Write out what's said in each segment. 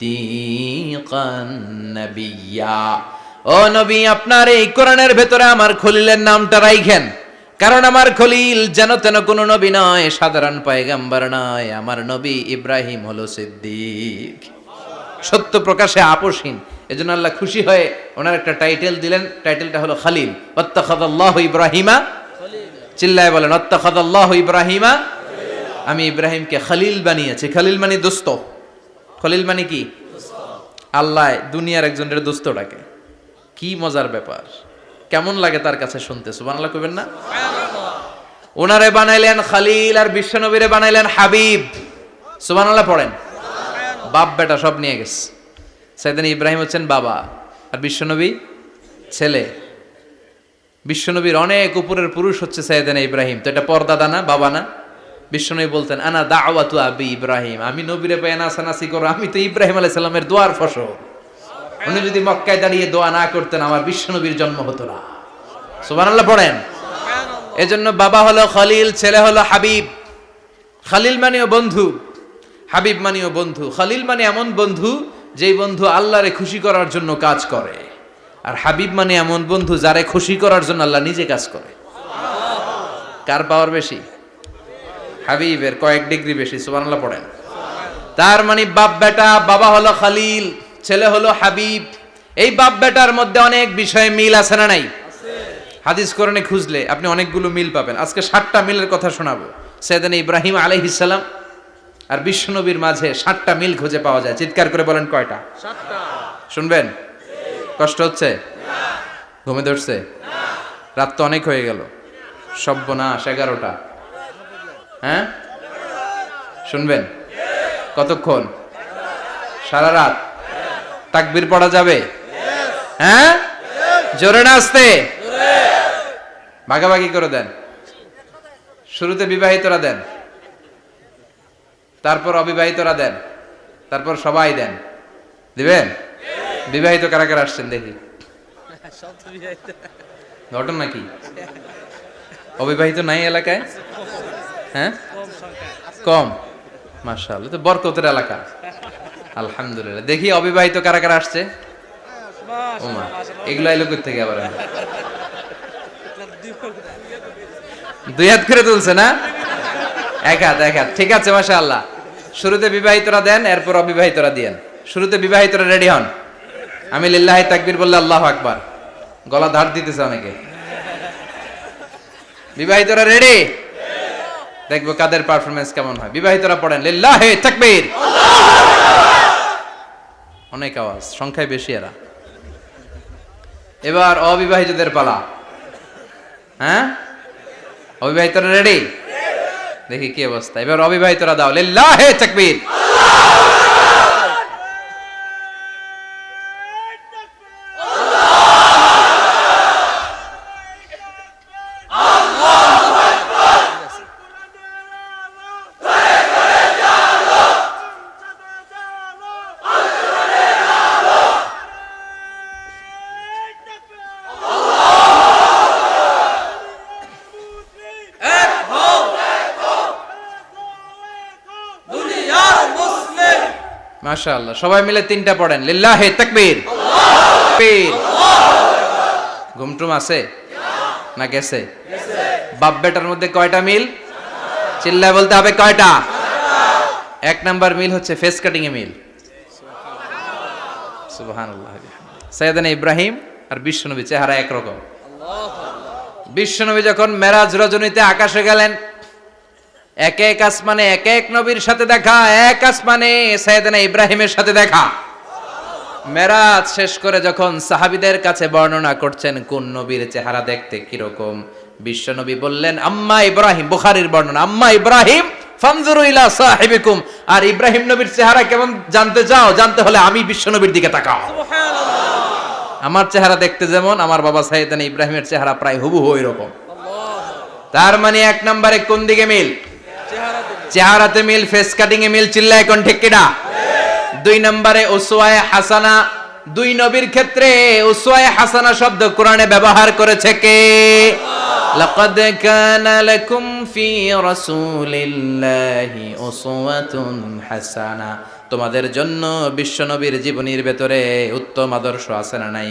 সিদ্দিকান নাবিয়্যা। ও নবী, আপনার এই কোরআনের ভেতরে আমার খলিলের নামটা রাইখেন, কারণ আমার খলিল যেন তেন কোনো নবী নয়, সাধারণ পয়গম্বর নয়। আমার নবী ইব্রাহিম হলো সিদ্দিক, সত্য প্রকাশে আপোষহীন। এজন্য আল্লাহ খুশি হয়ে ওনার একটা টাইটেল দিলেন, টাইটেলটা হলো খলিল। ওয়াত্তাখাযাল্লাহু ইব্রাহিমা, চিল্লায় বলেন ওয়াত্তাখাযাল্লাহু ইব্রাহিমা, আমি ইব্রাহিমকে খলিল বানিয়েছি। খলিল মানে দোস্ত। খলিল মানে কি? আল্লাহ দুনিয়ার একজনের দোস্ত ডাকে। কি মজার ব্যাপার, কেমন লাগে তার কাছে শুনতে। সুবহানাল্লাহ কইবেন না? ওনারে বানাইলেন খলিল আর বিশ্বনবীরে বানাইলেন হাবিব। সুবহানাল্লাহ পড়েন। বাপ বেটা সব নিয়ে গেছে। সাইয়েদনা ইব্রাহিম হচ্ছেন বাবা আর বিশ্বনবী ছেলে। বিশ্বনবীর অনেক উপরের পুরুষ হচ্ছে সাইয়েদনা ইব্রাহিম। তো এটা পর্দাদা না, বাবা না? বিশ্বনবী বলতেন আনা দাওয়াতু আবি ইব্রাহিম, আমি নবীরে পেয়ে নাচানাচি করো, আমি তো ইব্রাহিম আলাইহিস সালামের দোয়ার ফসল। উনি যদি মক্কায় দাঁড়িয়ে দোয়া না করতেন আমার বিশ্বনবীর জন্ম হতো না। সুবহানাল্লাহ পড়েন। এজন্য বাবা হলো খলিল, ছেলে হলো হাবিব। খলিল মানেও বন্ধু, হাবিব মানেও বন্ধু। খলিল মানে এমন বন্ধু যেই বন্ধু আল্লাহরে খুশি করার জন্য কাজ করে, আর হাবিব মানে এমন বন্ধু যারে খুশি করার জন্য আল্লাহ নিজে কাজ করে। কার পাওয়ার বেশি? হাবিবের কয়েক ডিগ্রি বেশি। সুবহানাল্লাহ পড়েন। তার মানে বাপ বেটা, বাবা হলো খলিল, ছেলে হলো হাবিব। এই বাপ বেটার মধ্যে অনেক বিষয়ে মিল আছে না নাই? হাদিস কোরআনে খুঁজলে আপনি অনেকগুলো মিল পাবেন। আজকে 7টা মিলের কথা শোনাবো। সাইয়েদনা ইব্রাহিম আলাইহিস সালাম আর বিশ্বনবীর মাঝে 7টা মিল খুঁজে পাওয়া যায়। চিৎকার করে বলেন কয়টা? 7টা। শুনবেন? কষ্ট হচ্ছে? ঘুমে ধরছে? রাত তো অনেক হয়ে গেল। সর্বনাশ, 11টা। হ্যাঁ, শুনবেন? কতক্ষণ? সারা রাত। তাকবীর পড়া যাবে? হ্যাঁ, জোরে না আস্তে? ভাগাভাগি করে দেন। শুরুতে বিবাহিতরা দেন, তারপর অবিবাহিতরা দেন, তারপর সবাই দেন। দিবেন? বিবাহিত কারা কারা আসছেন দেখি? ঘটনা কি? অবিবাহিত নাই এলাকায়? হ্যাঁ, কম। মাশাআল্লাহ, তো বরকতের এলাকা। আলহামদুলিল্লাহ। দেখি অবিবাহিত কারা কারা আসছে? ওমা, এগুলো এলো কই থেকে আবার? দুই হাত করে তুলছে না? এক হাত, এক হাত। ঠিক আছে, মাশাআল্লাহ। শুরুতে বিবাহিতরা দেন, এরপর অবিবাহিতরা দিয়েন। শুরুতে বিবাহিতরা রেডি হন। আমি লিল্লাহি তাকবীর বললে আল্লাহু আকবার। গলা ধার দিতেছে অনেকে। বিবাহিতরা রেডি? দেখবো কাদের পারফরমেন্স কেমন হয়। বিবাহিতরা পড়েন লিল্লাহি তাকবীর। অনেক আওয়াজ, সংখ্যায় বেশি এরা। এবার অবিবাহিতদের পালা। হ্যাঁ, অবিবাহিতরা রেডি? দেখি কি অবস্থা। এবার অবিবাহিতরা দাও লিল্লাহি তাকবীর। মাশাআল্লাহ, সবাই মিলে 3টা পড়েন লিল্লাহি তাকবীর। ঘুমটুম আছে না গেছে? বাপ বেটার মধ্যে কয়টা মিল? চিল্লায় বলতে হবে কয়টা? 1 নাম্বার মিল হচ্ছে ফেস কাটিং এ মিল। সুবহানাল্লাহ। সাইয়েদনা ইব্রাহিম আর বিশ্বনবী চেহারা একরকম। বিশ্বনবী যখন মেরাজ রজনীতে আকাশে গেলেন, এক এক আসমানে এক এক নবীর সাথে দেখা, এক আসমানে সাইয়েদনা ইব্রাহিমের সাথে দেখা। মেরাজ শেষ করে যখন সাহাবীদের কাছে বর্ণনা করছেন কোন নবীর চেহারা দেখতে কিরকম, বিশ্বনবী বললেন আম্মা ইব্রাহিম। বুখারীর বর্ণনা, আম্মা ইব্রাহিম ফানজুরু ইলা সাহিবিকুম। আর ইব্রাহিম নবীর চেহারা কেমন জানতে চাও? জানতে হলে আমি বিশ্বনবীর দিকে তাকাও। সুবহানাল্লাহ। আমার চেহারা দেখতে যেমন, আমার বাবা সাইয়েদনা ইব্রাহিমের চেহারা প্রায় হুবহু ওইরকম। তার মানে 1 নম্বরে কোন দিকে মিল? চেহারাতে মিল, ফেস কাটিং এ মিল। চিল্লায় কোন ঠিক কিনা? 2 নম্বরে উসওয়ায়ে হাসানা। 2 নবীর ক্ষেত্রে উসওয়ায়ে হাসানা শব্দ কোরআনে ব্যবহার করেছে কে? লাকাদ কানা লাকুম ফি রাসূলিল্লাহি উসওয়াতুন হাসানা। তোমাদের জন্য বিশ্বনবীর জীবনীর ভেতরে উত্তম আদর্শ আছে না নাই?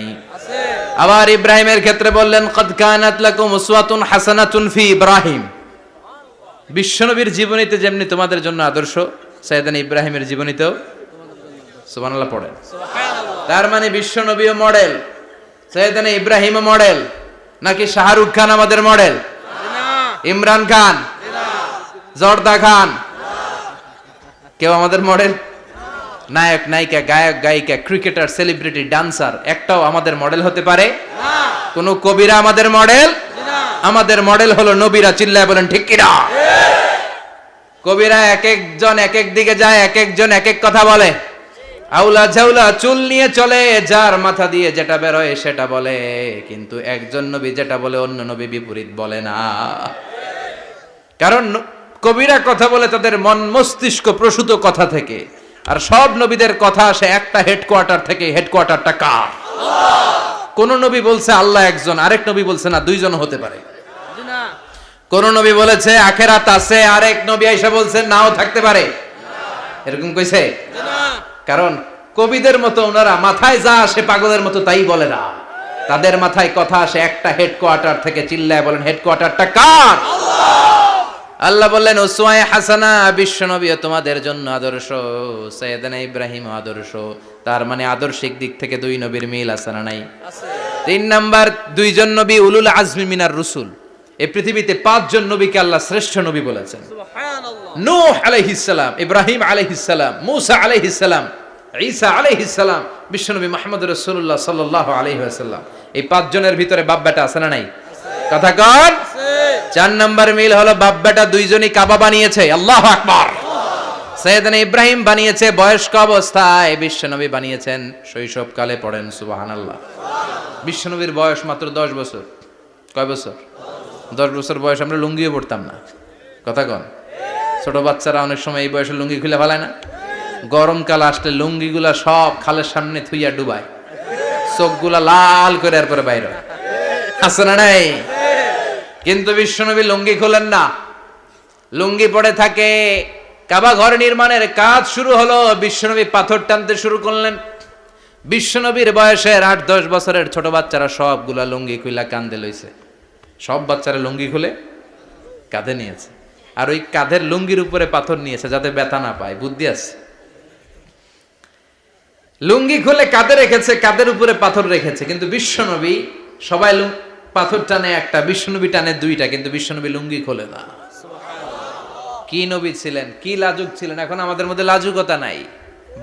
আবার ইব্রাহিমের ক্ষেত্রে বললেন কদ কানাত লাকুম উসওয়াতুন হাসানাতুন ফি ইব্রাহিম। বিশ্বনবীর জীবনীতে যেমনি তোমাদের জন্য আদর্শ, সাইয়েদানা ইব্রাহিমের জীবনীতেও সুবহানাল্লাহ পড়েন। তার মানে বিশ্বনবীও মডেল, সাইয়েদানা ইব্রাহিমও মডেল, নাকি শাহরুখ খান আমাদের মডেল? ইমরান খান, জর্দা খান, কেউ আমাদের মডেল? নায়ক নায়িকা, গায়ক গায়িকা, ক্রিকেটার, সেলিব্রিটি, ডান্সার একটাও আমাদের মডেল হতে পারে? কোন কবিরা আমাদের মডেল? আমাদের মডেল হলো নবীরা। চিল্লায় বলেন ঠিক কিনা? কবিরা এক একজন এক এক দিকে যায়, এক একজন এক এক কথা বলে, আউলা ঝাউলা চুল নিয়ে চলে, যার মাথা দিয়ে যেটা বেরোয় সেটা বলে, কিন্তু একজন নবী যেটা বলে অন্য নবী বিপরীত বলে না। কারণ কবিরা কথা বলে তাদের মন মস্তিষ্ক প্রসূত কথা থেকে, আর সব নবীদের কথা আসে একটা হেডকোয়ার্টার থেকে। হেডকোয়ার্টারটা কার? কোন নবী বলছে আল্লাহ একজন, আরেক নবী বলছে না দুইজন হতে পারে। কোন নবী বলেছে আখেরাত আছে, আরেক নবী আইসা বলছে নাও থাকতে পারে। এরকম কইছে? কারণ কবিদের মতো ওনারা মাথায় যা আসে পাগলের মতো তাই বলে না, তাদের মাথায় কথা আসে একটা হেডকোয়ার্টার থেকে। চিল্লায় বলেন হেডকোয়ার্টারটা কার? আল্লাহ বললেন উসওয়ায়ে হাসানা, বিশ্বনবী তোমাদের জন্য আদর্শ, সাইয়েদানা ইব্রাহিম আদর্শ। তার মানে আদর্শিক দিক থেকে দুই নবীর মিল আছে না নাই? তিন নাম্বার, দুইজন নবী উলুল আজমি মিনার রুসুল। এই পৃথিবীতে পাঁচজন নবীকে আল্লাহ শ্রেষ্ঠ নবী বলেছেন। নূহ আলাইহিস সালাম, ইব্রাহিম আলাইহিস সালাম, মূসা আলাইহিস সালাম, ঈসা আলাইহিস সালাম, বিশ্বনবী মুহাম্মদ রাসূলুল্লাহ সাল্লাল্লাহু আলাইহি ওয়াসাল্লাম। এই পাঁচজনের ভিতরে বাপ বেটা আছে না নাই? কথা কন। চার নাম্বার মিল হলো বাপ বেটা দুইজনই কাবা বানিয়েছে। আল্লাহু আকবার। সাইয়েদনা ইব্রাহিম বানিয়েছে বয়স্ক অবস্থায়, বিশ্বনবী বানিয়েছেন শৈশবকালে। পড়েন সুবহানাল্লাহ। বিশ্বনবীর বয়স মাত্র 10 বছর। কয় বছর? 10 বছর বয়স আমরা লুঙ্গিও পড়তাম না। কথা কন। ছোট বাচ্চারা অনেক সময় এই বয়সে লুঙ্গি খুলে ফেলায় না? গরমকাল আসলে লুঙ্গিগুলা সব খালের সামনে থুইয়া ডুবায়, চোখগুলা লাল করে এরপরে বাইরে আছে না নাই? কিন্তু বিশ্বনবী লুঙ্গি খোলেন না, লুঙ্গি পড়ে থাকে। কাবা ঘর নির্মাণের কাজ শুরু হলো, বিশ্বনবী পাথর টানতে শুরু করলেন। বিশ্বনবীর বয়সের 8-10 বছরের ছোট বাচ্চারা সবগুলা লুঙ্গি খুইলা কাঁধে লইছে। সব বাচ্চারা লুঙ্গি খুলে কাঁধে নিয়েছে, আর ওই কাঁধের লুঙ্গির উপরে পাথর নিয়েছে যাতে ব্যথা না পায়। বুদ্ধি আছে। লুঙ্গি খুলে কাঁধে রেখেছে, কাঁধের উপরে পাথর রেখেছে। কিন্তু বিশ্বনবী, সবাই পাথর টানে একটা, বিশ্বনবী টানে দুইটা, কিন্তু বিশ্বনবী লুঙ্গি খোলে না। কি নবী ছিলেন, কি লাজুক ছিলেন। এখন আমাদের মধ্যে লাজুকতা নাই।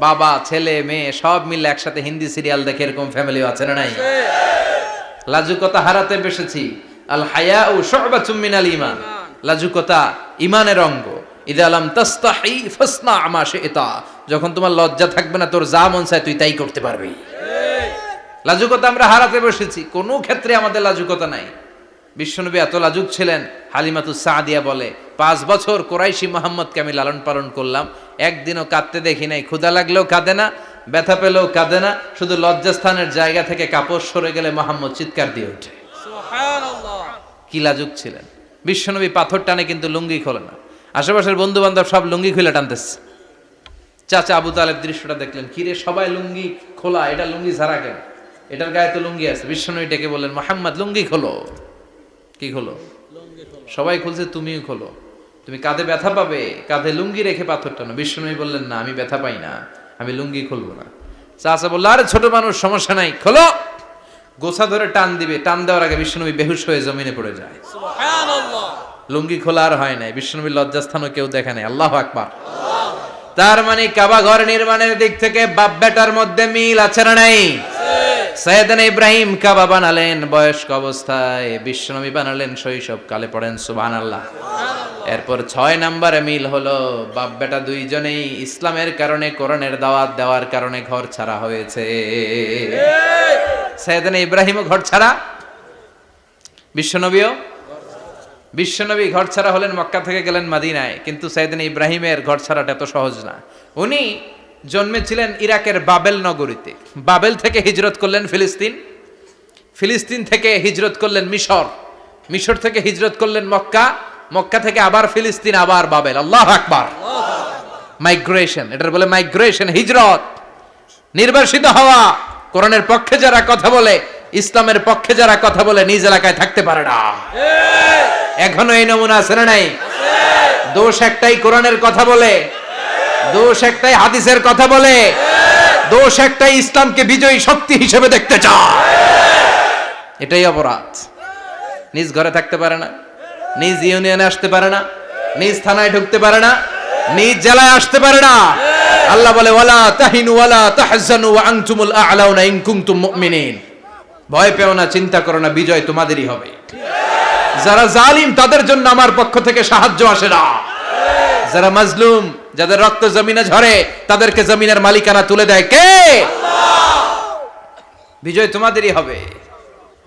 বাবা ছেলে মেয়ে সব মিলে একসাথে হিন্দি সিরিয়াল দেখে, এরকম ফ্যামিলি আছে না নাই? লাজুকতা হারাতে বসেছি। আল হায়াউ শু'বাতুম মিনাল ঈমান। লাজুকতা ঈমানের অঙ্গ। ইযা লাম তাস্তাহি ফাসনা মা শি'তা। যখন তোমার লজ্জা থাকবে না, তোর যা মন চায় তুই তাই করতে পারবি। লাজুকতা আমরা হারাতে বসেছি, কোনো ক্ষেত্রে আমাদের লাজুকতা নাই। বিশ্বনবী এত লাজুক ছিলেন, হালিমাতুস সাদিয়া বলে 5 বছর কুরাইশি মুহাম্মদকে আমি লালন পালন করলাম, একদিনও কাঁদতে দেখি নাই। ক্ষুধা লাগলেও কাঁদে না, ব্যথা পেলেও কাঁদে না, শুধু লজ্জাস্থানের জায়গা থেকে কাপড় সরে গেলে মুহাম্মদ চিৎকার দিয়ে ওঠে। সুবহানাল্লাহ। কি লাজুক ছিলেন বিশ্বনবী। পাথর টানে কিন্তু লুঙ্গি খোলে না। আশেপাশের বন্ধু বান্ধব সব লুঙ্গি খুলে টানতেছে। চাচা আবু তালেব দৃশ্যটা দেখলেন, কিরে সবাই লুঙ্গি খোলা, এটা লুঙ্গি ছাড়া কেন? এটার গায়ে তো লুঙ্গি আছে। বিশ্বনবী ডেকে বললেন, মুহাম্মদ লুঙ্গি খোলো। কি খোলো? সবাই খুলছে, তুমিও খোলো। তুমি কাঁধে ব্যথা পাবে, কাঁধে লুঙ্গি রেখে পাথর টানো। বিশ্বনবী বললেন, না আমি ব্যথা পাই না, আমি লুঙ্গি খুলবো না। চাচা বললো, আরে ছোট মানুষ, সমস্যা নাই, খোলো। গোছা ধরে টান দিবে, টান দেওয়ার আগে বিশ্বনবী বেহুশ হয়ে জমিনে পড়ে যায়। সুবহানাল্লাহ। লুঙ্গি খোলা আর হয় নাই। বিশ্বনবীর লজ্জাস্থানও কেউ দেখে নাই। আল্লাহু আকবার। তার মানে কাবা ঘর নির্মাণের দিক থেকে বাপ বেটার মধ্যে মিল আছে না নাই? সাইয়েদনা ইব্রাহিম কাবা বানালেন বয়স্ক অবস্থায়, বিশ্বনবী বানালেন শৈশবকালে। পড়েন সুবহানাল্লাহ। এরপর 6 নম্বরে মিল হলো, বাপ বেটা দুইজনেই ইসলামের কারণে, কোরআনের দাওয়াত দেওয়ার কারণে ঘর ছাড়া হয়েছে। সাইয়েদনা ইব্রাহিমও ঘর ছাড়া, বিশ্বনবীও। বিশ্বনবী ঘর ছাড়া হলেন, মক্কা থেকে গেলেন মদিনায়। কিন্তু সাইয়েদনা ইব্রাহিমের ঘর ছাড়াটা এত সহজ না। উনি জন্মেছিলেন ইরাকের বাবেল নগরীতে। বাবেল থেকে হিজরত করলেন ফিলিস্তিন, ফিলিস্তিন থেকে হিজরত করলেন মিশর, মিশর থেকে হিজরত করলেন মক্কা, মক্কা থেকে আবার ফিলিস্তিন, আবার বাবেল। আল্লাহু আকবার। মাইগ্রেশন, এটার বলে মাইগ্রেশন, হিজরত, নির্বাসিত হওয়া। কোরআনের পক্ষে যারা কথা বলে, ইসলামের পক্ষে যারা কথা বলে, নিজ এলাকায় থাকতে পারে না। এখনো এই নমুনা আছে না নাই? দোষ একটাই, কোরআনের কথা বলে। দোষ একটাই, হাদিসের কথা বলে। দোষ একটাই, ইসলামকে বিজয়ী শক্তি হিসেবে দেখতে চায়। এটাই অপরাধ। নিজ ঘরে থাকতে পারে না, নিজ ইউনিয়নে আসতে পারে না, নিজ থানায় ঢুকতে পারে না, নিজ জেলায় আসতে পারে না। আল্লাহ বলে ওয়ালা তাহিনু ওয়ালা তাহজানু ওয়া আনতুমুল আ'লাউনা ইন কুনতুম মুমিনিন। ভয় পেও না, চিন্তা করো না, বিজয় তোমাদেরই হবে। যারা জালিম তাদের জন্য আমার পক্ষ থেকে সাহায্য আসে না। যারা মাজলুম, যাদের রক্ত জমিনে ঝরে, তাদেরকে জমিনের মালিকানা তুলে দেয় কে? আল্লাহ। বিজয় তোমাদেরই হবে,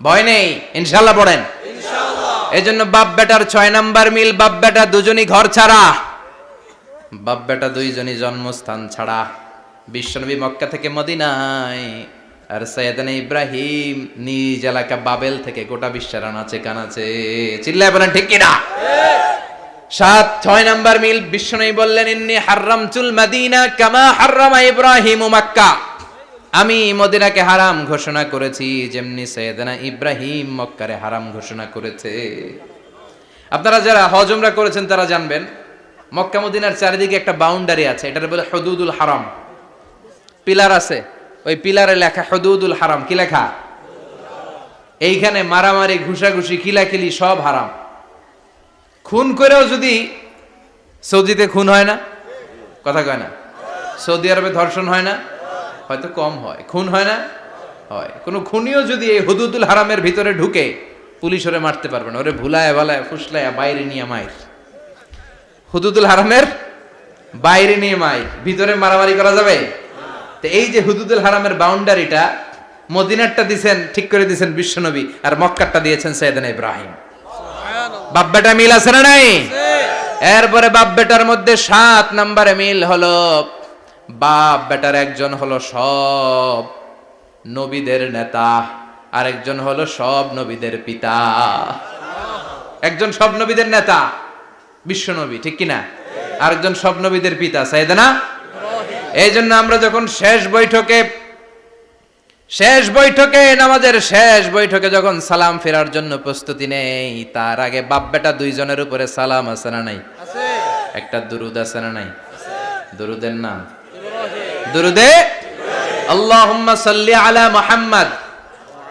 ভয় নেই, ইনশাআল্লাহ পড়েন ইনশাআল্লাহ। এজন্য বাপ বেটার 6 নাম্বার মিল, বাপ বেটা দুজনই ঘর ছাড়া, বাপ বেটা দুইজনই জন্মস্থান ছাড়া। বিশ্বনবী মক্কা থেকে মদিনায়, আর সাইয়েদনা ইব্রাহিম নিজ এলাকা বাবেল থেকে গোটা বিশ্বের আনাচে কানাচে। চিল্লায় বলেন ঠিক কিনা? 6 নাম্বার মিল, বিশ্বনবী বললেন ইন্নী হারামতুল মাদিনা কামা হারামা ইব্রাহিম মক্কা। আমি মদিনাকে হারাম ঘোষণা করেছি যেমনি সাইয়েদনা ইব্রাহিম মক্কারে হারাম ঘোষণা করেছে। আপনারা যারা হজ উমরা করেছেন তারা জানবেন, মক্কা মদিনার চারিদিকে একটা বাউন্ডারি আছে, এটার বলে হুদুদুল হারাম। পিলার আছে, ওই পিলারে লেখা হুদুদুল হারাম। কি লেখা? এইখানে মারামারি, ঘুষাঘুষি, খিলাখিলি সব হারাম। খুন করেও যদি, সৌদিতে খুন হয় না, কথা কয় না? সৌদি আরবে ধর্ষণ হয় না? হয়তো কম হয়, খুন হয় না? হয়। কোন খুনিও যদি এই হুদুদুল হারামের ভিতরে ঢুকে, পুলিশ ওরে মারতে পারবে না, ওরে ভুলায় ভালায় ফুসলায় বাইরে নিয়ে মাইর। হুদুদুল হারামের বাইরে নিয়ে মাইর, ভিতরে মারামারি করা যাবে? তো এই যে হুদুদুল হারামের বাউন্ডারিটা, মদিনারটা দিয়েছেন, ঠিক করে দিয়েছেন বিশ্বনবী, আর মক্কারটা দিয়েছেন সাইয়েদনা ইব্রাহিম। বাপ বেটা মিল আছে না নাই? এরপরে বাপ বেটার মধ্যে 7 নম্বরে মিল হলো, বাপ বেটার একজন হলো সব নবীদের নেতা, আর একজন হলো সব নবীদের পিতা। একজন সব নবীদের নেতা বিশ্বনবী, ঠিক কিনা? আরেকজন সব নবীদের পিতা সাইয়েদনা ইব্রাহিম। এই জন্য আমরা যখন শেষ বৈঠকে নামাজের শেষ বৈঠকে যখন সালাম ফেরার জন্য প্রস্তুতি নেই, তার আগে বাপ বেটা দুইজনের উপরে সালাম আছে না নাই? আছে। একটা দুরুদ আছে না নাই? আছে। দুরুদের নাম দুরুদে আল্লাহুম্মা সাল্লি আলা মুহাম্মদ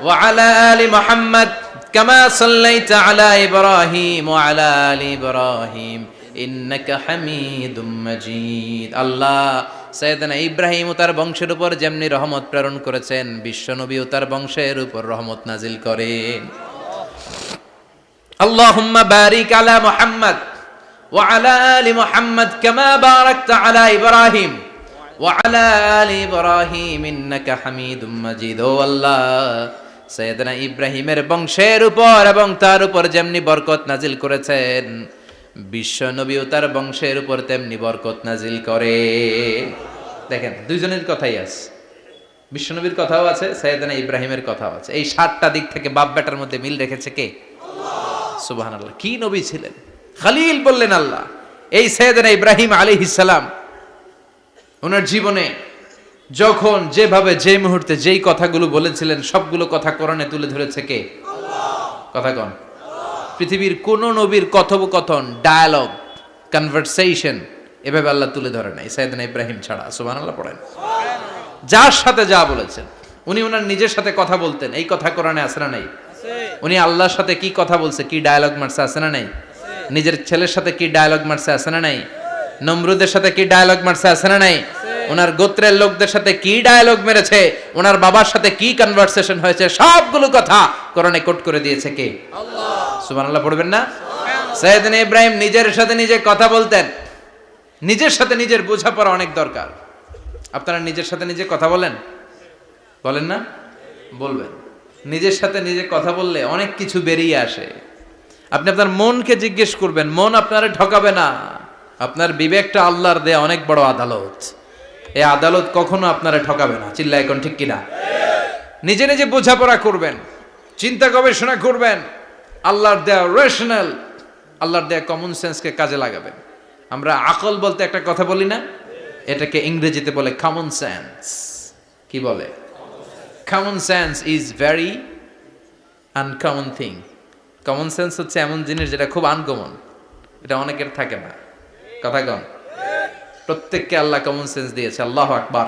ওয়া আলা আলি মুহাম্মদ কামা সাল্লাইতা আলা ইব্রাহিম ওয়া আলা আলি ইব্রাহিম ইন্নাকা হামিদুম মাজিদ। আল্লাহ সাইয়েদনা ইব্রাহিম ও তার বংশের উপর যেমনি রহমত প্রেরণ করেছেন, বিশ্বনবী ও তার বংশের উপর রহমত নাজিল করেন। আল্লাহুম্মা বারিক আলা মুহাম্মদ ওয়া আলা আলি মুহাম্মদ কামা বারাকতা আলা ইব্রাহিম ওয়া আলা আলি ইব্রাহিম ইন্নাকা হামিদুম মাজিদ। ও আল্লাহ, সাইয়েদনা ইব্রাহিমের বংশের উপর এবং তার উপর যেমনি বরকত নাজিল করেছেন, বিশ্বনবী ও তার বংশের উপর তেমনি বরকত নাজিল করে। দেখেন, দুইজনের কথাই আছে, বিশ্বনবীর কথাও আছে, সাইয়েদনা ইব্রাহিমের কথাও আছে। এই 7টা দিক থেকে বাপ বেটার মধ্যে মিল রেখেছে কে? আল্লাহ। সুবহানাল্লাহ। কি নবী ছিলেন! খলিল বললেন আল্লাহ। এই সাইয়েদনা ইব্রাহিম আলাইহিস সালাম, ওনার জীবনে যখন যেভাবে যে মুহূর্তে যেই কথাগুলো বলেছিলেন, সবগুলো কথা কোরআনে তুলে ধরেছে কে? আল্লাহ। কথা কোন? পৃথিবীর কোন নবীর কথোপকথন, ডায়ালগ, কনভারসেশন এভাবে আল্লাহ তুলে ধরে নাই সাইয়েদনা ইব্রাহিম ছাড়া। সুবহানাল্লাহ পড়েন। যার সাথে যা বলেছেন, উনি ওনার নিজের সাথে কথা বলতেন, এই কথা কোরআনে আছে না নাই? উনি আল্লাহর সাথে কি কথা বলছে, কি ডায়ালগ মারছে, আছে না নাই? নিজের ছেলের সাথে কি ডায়ালগ মারছে, আছে না নাই? নমরুদের সাথে কি ডায়ালগ মারছে, আছে না নাই? ওনার গোত্রের লোকদের সাথে কি ডায়ালগ মেরেছে, ওনার বাবার সাথে কি কনভারসেশন হয়েছে, সবগুলো কথা কোরআনে কোট করে দিয়েছে কে? আল্লাহ। সুবহানাল্লাহ পড়বেন না? সাইয়েদনা ইব্রাহিম নিজের সাথে নিজে কথা বলতেন। নিজের সাথে নিজের বোঝাপড়া অনেক দরকার। আপনারা নিজের সাথে নিজে কথা বলেন? বলেন না? বলবেন। নিজের সাথে নিজে কথা বললে অনেক কিছু বেরিয়ে আসে। আপনি আপনার মনকে জিজ্ঞেস করবেন, মন আপনারে ঠকাবে না। আপনার বিবেকটা আল্লাহর দেয়া অনেক বড় আদালত, এই আদালত কখনো আপনারে ঠকাবে না। চিল্লায় এখন ঠিক কিনা? নিজে নিজে বোঝাপড়া করবেন, চিন্তা গবেষণা করবেন, আল্লাহর দেয়া রেশনাল, আল্লাহর দেয়া কমন সেন্সকে কাজে লাগাবেন। আমরা আকল বলতে একটা কথা বলি না, এটাকে ইংরেজিতে বলে কমন সেন্স। কি বলে? Common sense is very uncommon thing. Common sense হচ্ছে এমন জিনিস যেটা খুব আনকমন, এটা অনেকের থাকে না। কথা কন। প্রত্যেককে আল্লাহ কমন সেন্স দিয়েছে। আল্লাহু আকবার।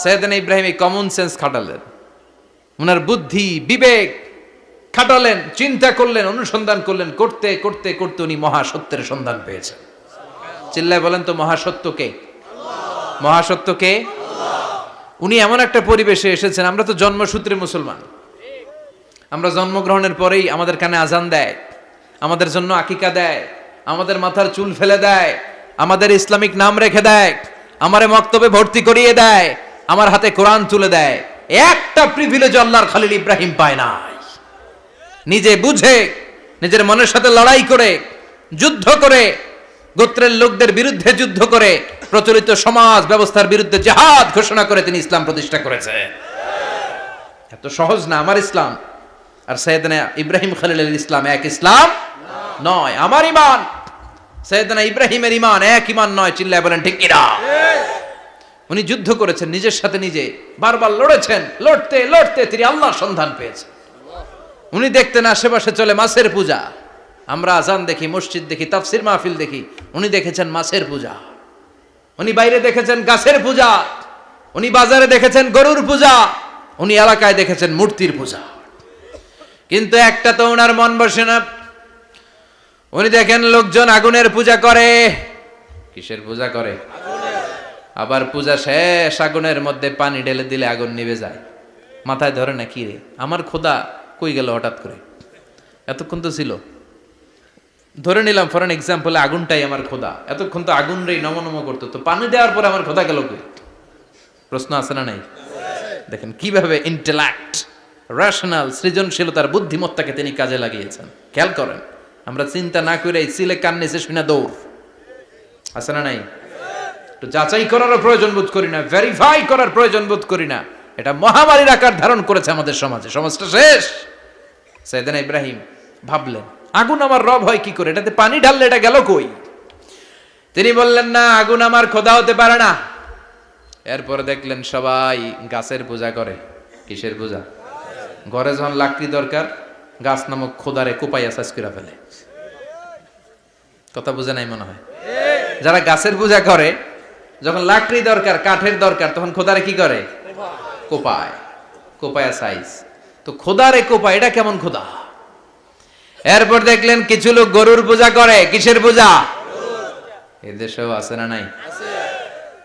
সাইয়েদনা ইব্রাহিম এই কমন সেন্স খাটালেন, ওনার বুদ্ধি বিবেক খাটালেন, চিন্তা করলেন, অনুসন্ধান করলেন, করতে করতে করতে উনি মহাসত্যের সন্ধান পেয়েছেন। চিল্লায় বলেন তো মহাসত্যকে। মহাসত্যকে উনি এমন একটা পরিবেশে এসেছেন, আমরা তো জন্মসূত্রে মুসলমান, আমরা জন্মগ্রহণের পরেই আমাদের কানে আজান দেয়, আমাদের জন্য আকিকা দেয়, আমাদের মাথার চুল ফেলে দেয়, আমাদের ইসলামিক নাম রেখে দেয়, আমারে মক্তবে ভর্তি করিয়ে দেয়, আমার হাতে কোরআন তুলে দেয়। একটা প্রিভিলেজ আল্লাহর খলিল ইব্রাহিম পায় নাই। নিজে বুঝে, নিজের মনের সাথে লড়াই করে, যুদ্ধ করে, গোত্রের লোকদের বিরুদ্ধে যুদ্ধ করে, প্রচলিত সমাজ ব্যবস্থার বিরুদ্ধে জিহাদ ঘোষণা করে তিনি ইসলাম প্রতিষ্ঠা করেছে। এত সহজ না আমার ইসলাম আর সাইয়েদনা ইব্রাহিম খলিলের ইসলাম এক ইসলাম নয়। আমার ঈমান সাইয়েদনা ইব্রাহিমের ঈমান এক ঈমান নয়। চিল্লায় বলেন ঠিক কিনা? উনি যুদ্ধ করেছেন, নিজের সাথে নিজে বারবার লড়েছেন, লড়তে লড়তে তিনি আল্লাহর সন্ধান পেয়েছেন। উনি দেখতেন আশেপাশে চলে মাছের পূজা, আমরা আজান দেখি, মসজিদ দেখি, তাফসির মাহফিল দেখি, উনি দেখেছেন মাছের পূজা। উনি বাইরে দেখেছেন গাছের পূজা, উনি বাজারে দেখেছেন গরুর পূজা, উনি এলাকায় দেখেছেন মূর্তির পূজা। কিন্তু একটা তো ওনার মন বসে না। উনি দেখেন লোকজন আগুনের পূজা করে। কিসের পূজা করে? আবার পূজা শেষ, আগুনের মধ্যে পানি ঢেলে দিলে আগুন নিভে যায়। মাথায় ধরে না, কি রে আমার খোদা কই গেল হঠাৎ করে, এতক্ষণ তো ছিল। ধরে নিলাম ফর এন এক্সাম্পল আগুনটাই আমার খোদা, এতক্ষণ তো আগুন রে নমনম করতো, তো পানি দেওয়ার পরে আমার খোদা গেল কই? প্রশ্ন আছে না নাই? দেখেন কিভাবে ইন্টেলেক্ট, রেশনাল, সৃজনশীলতার বুদ্ধিমত্তাকে তিনি কাজে লাগিয়েছেন। খেয়াল করেন, আমরা চিন্তা না করে সিলে কান নিচে শুনে দৌড়, আছে না নাই? একটু যাচাই করারও প্রয়োজন বোধ করি না, ভেরিফাই করার প্রয়োজন বোধ করি না। এটা মহামারীর আকার ধারণ করেছে আমাদের সমাজে, সমাজটা শেষ। সাইয়েদনা ইব্রাহিম ভাবলেন আগুন আমার রব হয় কি করে, এটাতে পানি ঢাললে এটা গেল কই? তিনি বললেন না, আগুন আমার খোদা হতে পারে না। এরপরে দেখলেন সবাই গাছের পূজা করে। কিসের পূজা? ঘরে যখন লাকড়ি দরকার, গাছ নামক খোদারে কোপাইয়া সাজ করে ফেলে। কথা বুঝে নাই মনে হয়? যারা গাছের পূজা করে, যখন লাকড়ি দরকার, কাঠের দরকার, তখন খোদারে কি করে? কোপায়, কোপায়া সাইজ। তো খোদারে কোপায়, এটা কেমন খোদা? এরপর দেখলেন কিছু লোক গরুর পূজা করে। কিসের পূজা? এদেশেও আছে না নাই?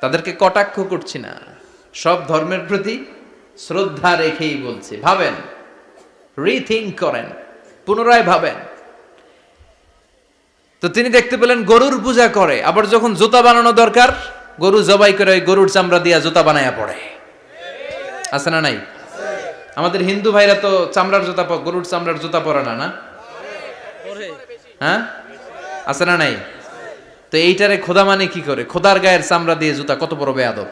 তাদেরকে কটাক্ষ করছি না, সব ধর্মের প্রতি শ্রদ্ধা রেখেই বলছি। ভাবেন, রিথিঙ্ক করেন, পুনরায় ভাবেন। তো তিনি দেখতে পেলেন গরুর পূজা করে, আবার যখন জুতা বানানো দরকার, গরু জবাই করে ওই গরুর চামড়া দিয়া জুতা বানায়া পড়ে। আছে না নাই? আমাদের হিন্দু ভাইরা তো চামড়ার জুতা, গরুর চামড়ার জুতা পরে না, না? হ্যাঁ, আছে না নাই? তো এইটারে খোদা মানে কি করে? খোদার গায়ের চামড়া দিয়ে জুতা, কত বড় বেয়াদব!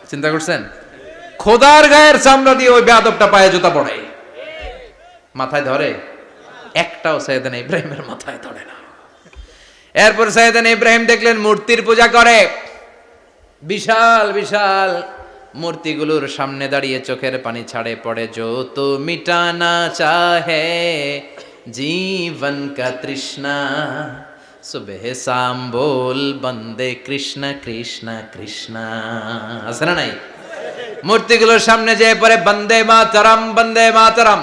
চিন্তা করছেন? খোদার গায়ের চামড়া দিয়ে ওই বেয়াদবটা পায়ে জুতা পড়ে। মাথায় ধরে? একটাও সাইয়েদনা ইব্রাহিমের মাথায় ধরে না। এরপর সাইয়েদনা ইব্রাহিম দেখলেন মূর্তির পূজা করে। বিশাল বিশাল মূর্তিগুলোর সামনে দাঁড়িয়ে চোখের পানি ছাড়ে পড়ে। जो तो मिटाना चाहे जीवन का तृष्णा सुबह शाम बोल बंदे कृष्ण कृष्ण कृष्ण। আছে না নাই? মূর্তিগুলোর সামনে যেয়ে পড়ে বন্দে মাতরম, বন্দে মাতরম,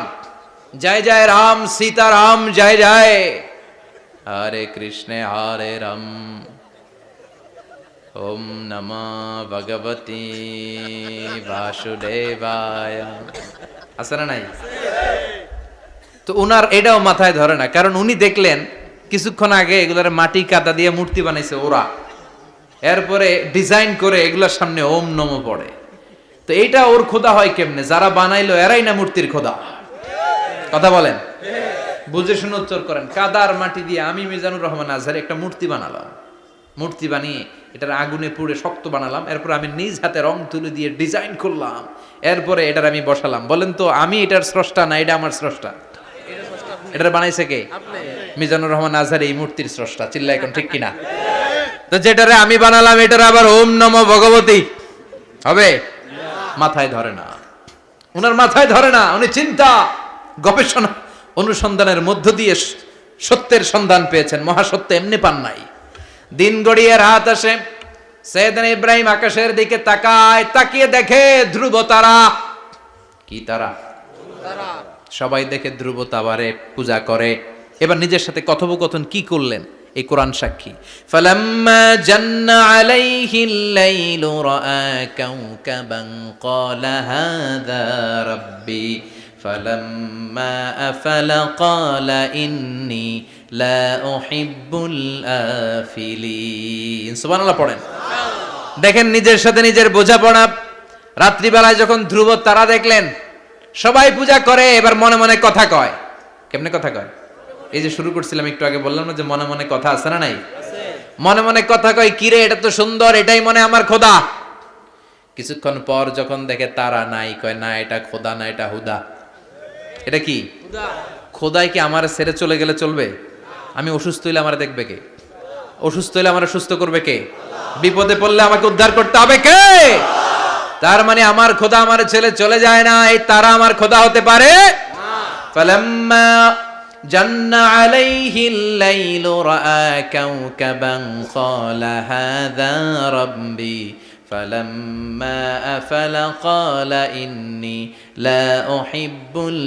জয় জয় রাম সীতা রাম, জয় জয় হরে কৃষ্ণ হরে রাম, ওম নমঃ ভগবতে বাসুদেবায়। আছে না নাই? তো উনার এটাও মাথায় ধরে না, কারণ উনি দেখলেন কিছুক্ষণ আগে এগুলার মাটি কাদা দিয়ে মূর্তি বানাইছে ওরা, এরপরে ডিজাইন করে এগুলার সামনে ওম নমঃ পড়ে। তো এইটা ওর খোদা হয় কেমনে? যারা বানাইলো এরাই না মূর্তির খোদা। কথা বলেন, বুঝে শুনে উত্তর করেন। কাদার মাটি দিয়ে আমি মিজানুর রহমান আজহারি একটা মূর্তি বানালাম, মূর্তি বানিয়ে এটার আগুনে পুড়ে শক্ত বানালাম, এরপর আমি নিজ হাতে রং তুলে দিয়ে ডিজাইন করলাম, এরপরে এটার আমি বসালাম। বলেন তো আমি এটার স্রষ্টা না এটা আমার স্রষ্টা? এটার বানাইছে কে? মিজানুর রহমান আজহারি এই মূর্তির স্রষ্টা। চিল্লা এখন ঠিক কিনা? তো যেটারে আমি বানালাম এটারে আবার ওম নমো ভগবতী হবে? মাথায় ধরে না, উনার মাথায় ধরে না। উনি চিন্তা গবেষণা অনুসন্ধানের মধ্য দিয়ে সত্যের সন্ধান পেয়েছেন। মহাসত্য এমনি পান নাই। দিন গড়িয়ে রাত আসে, সাইয়েদনা ইব্রাহিম আকাশের দিকে তাকায়, তাকিয়ে দেখে ধ্রুব তারা। কি তারা? সবাই দেখে ধ্রুব তারারে পূজা করে। এবার নিজের সাথে কথোপকথন কি করলেন এই কোরআন সাক্ষী। ফালাম্মা জান্না আলাইহিল লাইলু রাআ কাওকাবান ক্বালা হাযা রাব্বি ফালাম্মা আফালা ক্বালা ইন্নী লা উহিব্বুল আফিলিন। সুবহানাল্লাহ পড়েন। দেখেন নিজের সাথে নিজের বোঝাপড়া। রাত্রিবেলায় যখন ধ্রুব তারা দেখলেন সবাই পূজা করে, এবার মনে মনে কথা কয়। কেমনে কথা কয়? এই যে শুরু করছিলাম একটু আগে, বললাম না যে মনে মনে কথা আছে না নাই? মনে মনে কথা কয়, কিরে এটা তো সুন্দর, এটাই মনে আমার খোদা। কিছুক্ষণ পর যখন দেখে তারা নাই, কয় না এটা খোদা না, এটা হুদা। এটা কি? খোদাই কি আমার ছেড়ে চলে গেলে চলবে? আমি অসুস্থ হইলে আমার দেখবে কে? অসুস্থ হইলে আমার সুস্থ করবে কে? বিপদে পড়লে আমাকে উদ্ধার করতে হবে কে? তার মানে আমার খোদা আমার ছেলে চলে যায় না, এই তারা আমার খোদা হতে পারে? ফালাম্মা জান্না আলাইহিল লাইলু রাআ কাওকাবান ক্বালা হাযা রাব্বি ফালাম্মা আফালা ক্বালা ইন্নী লা উহিব্বুল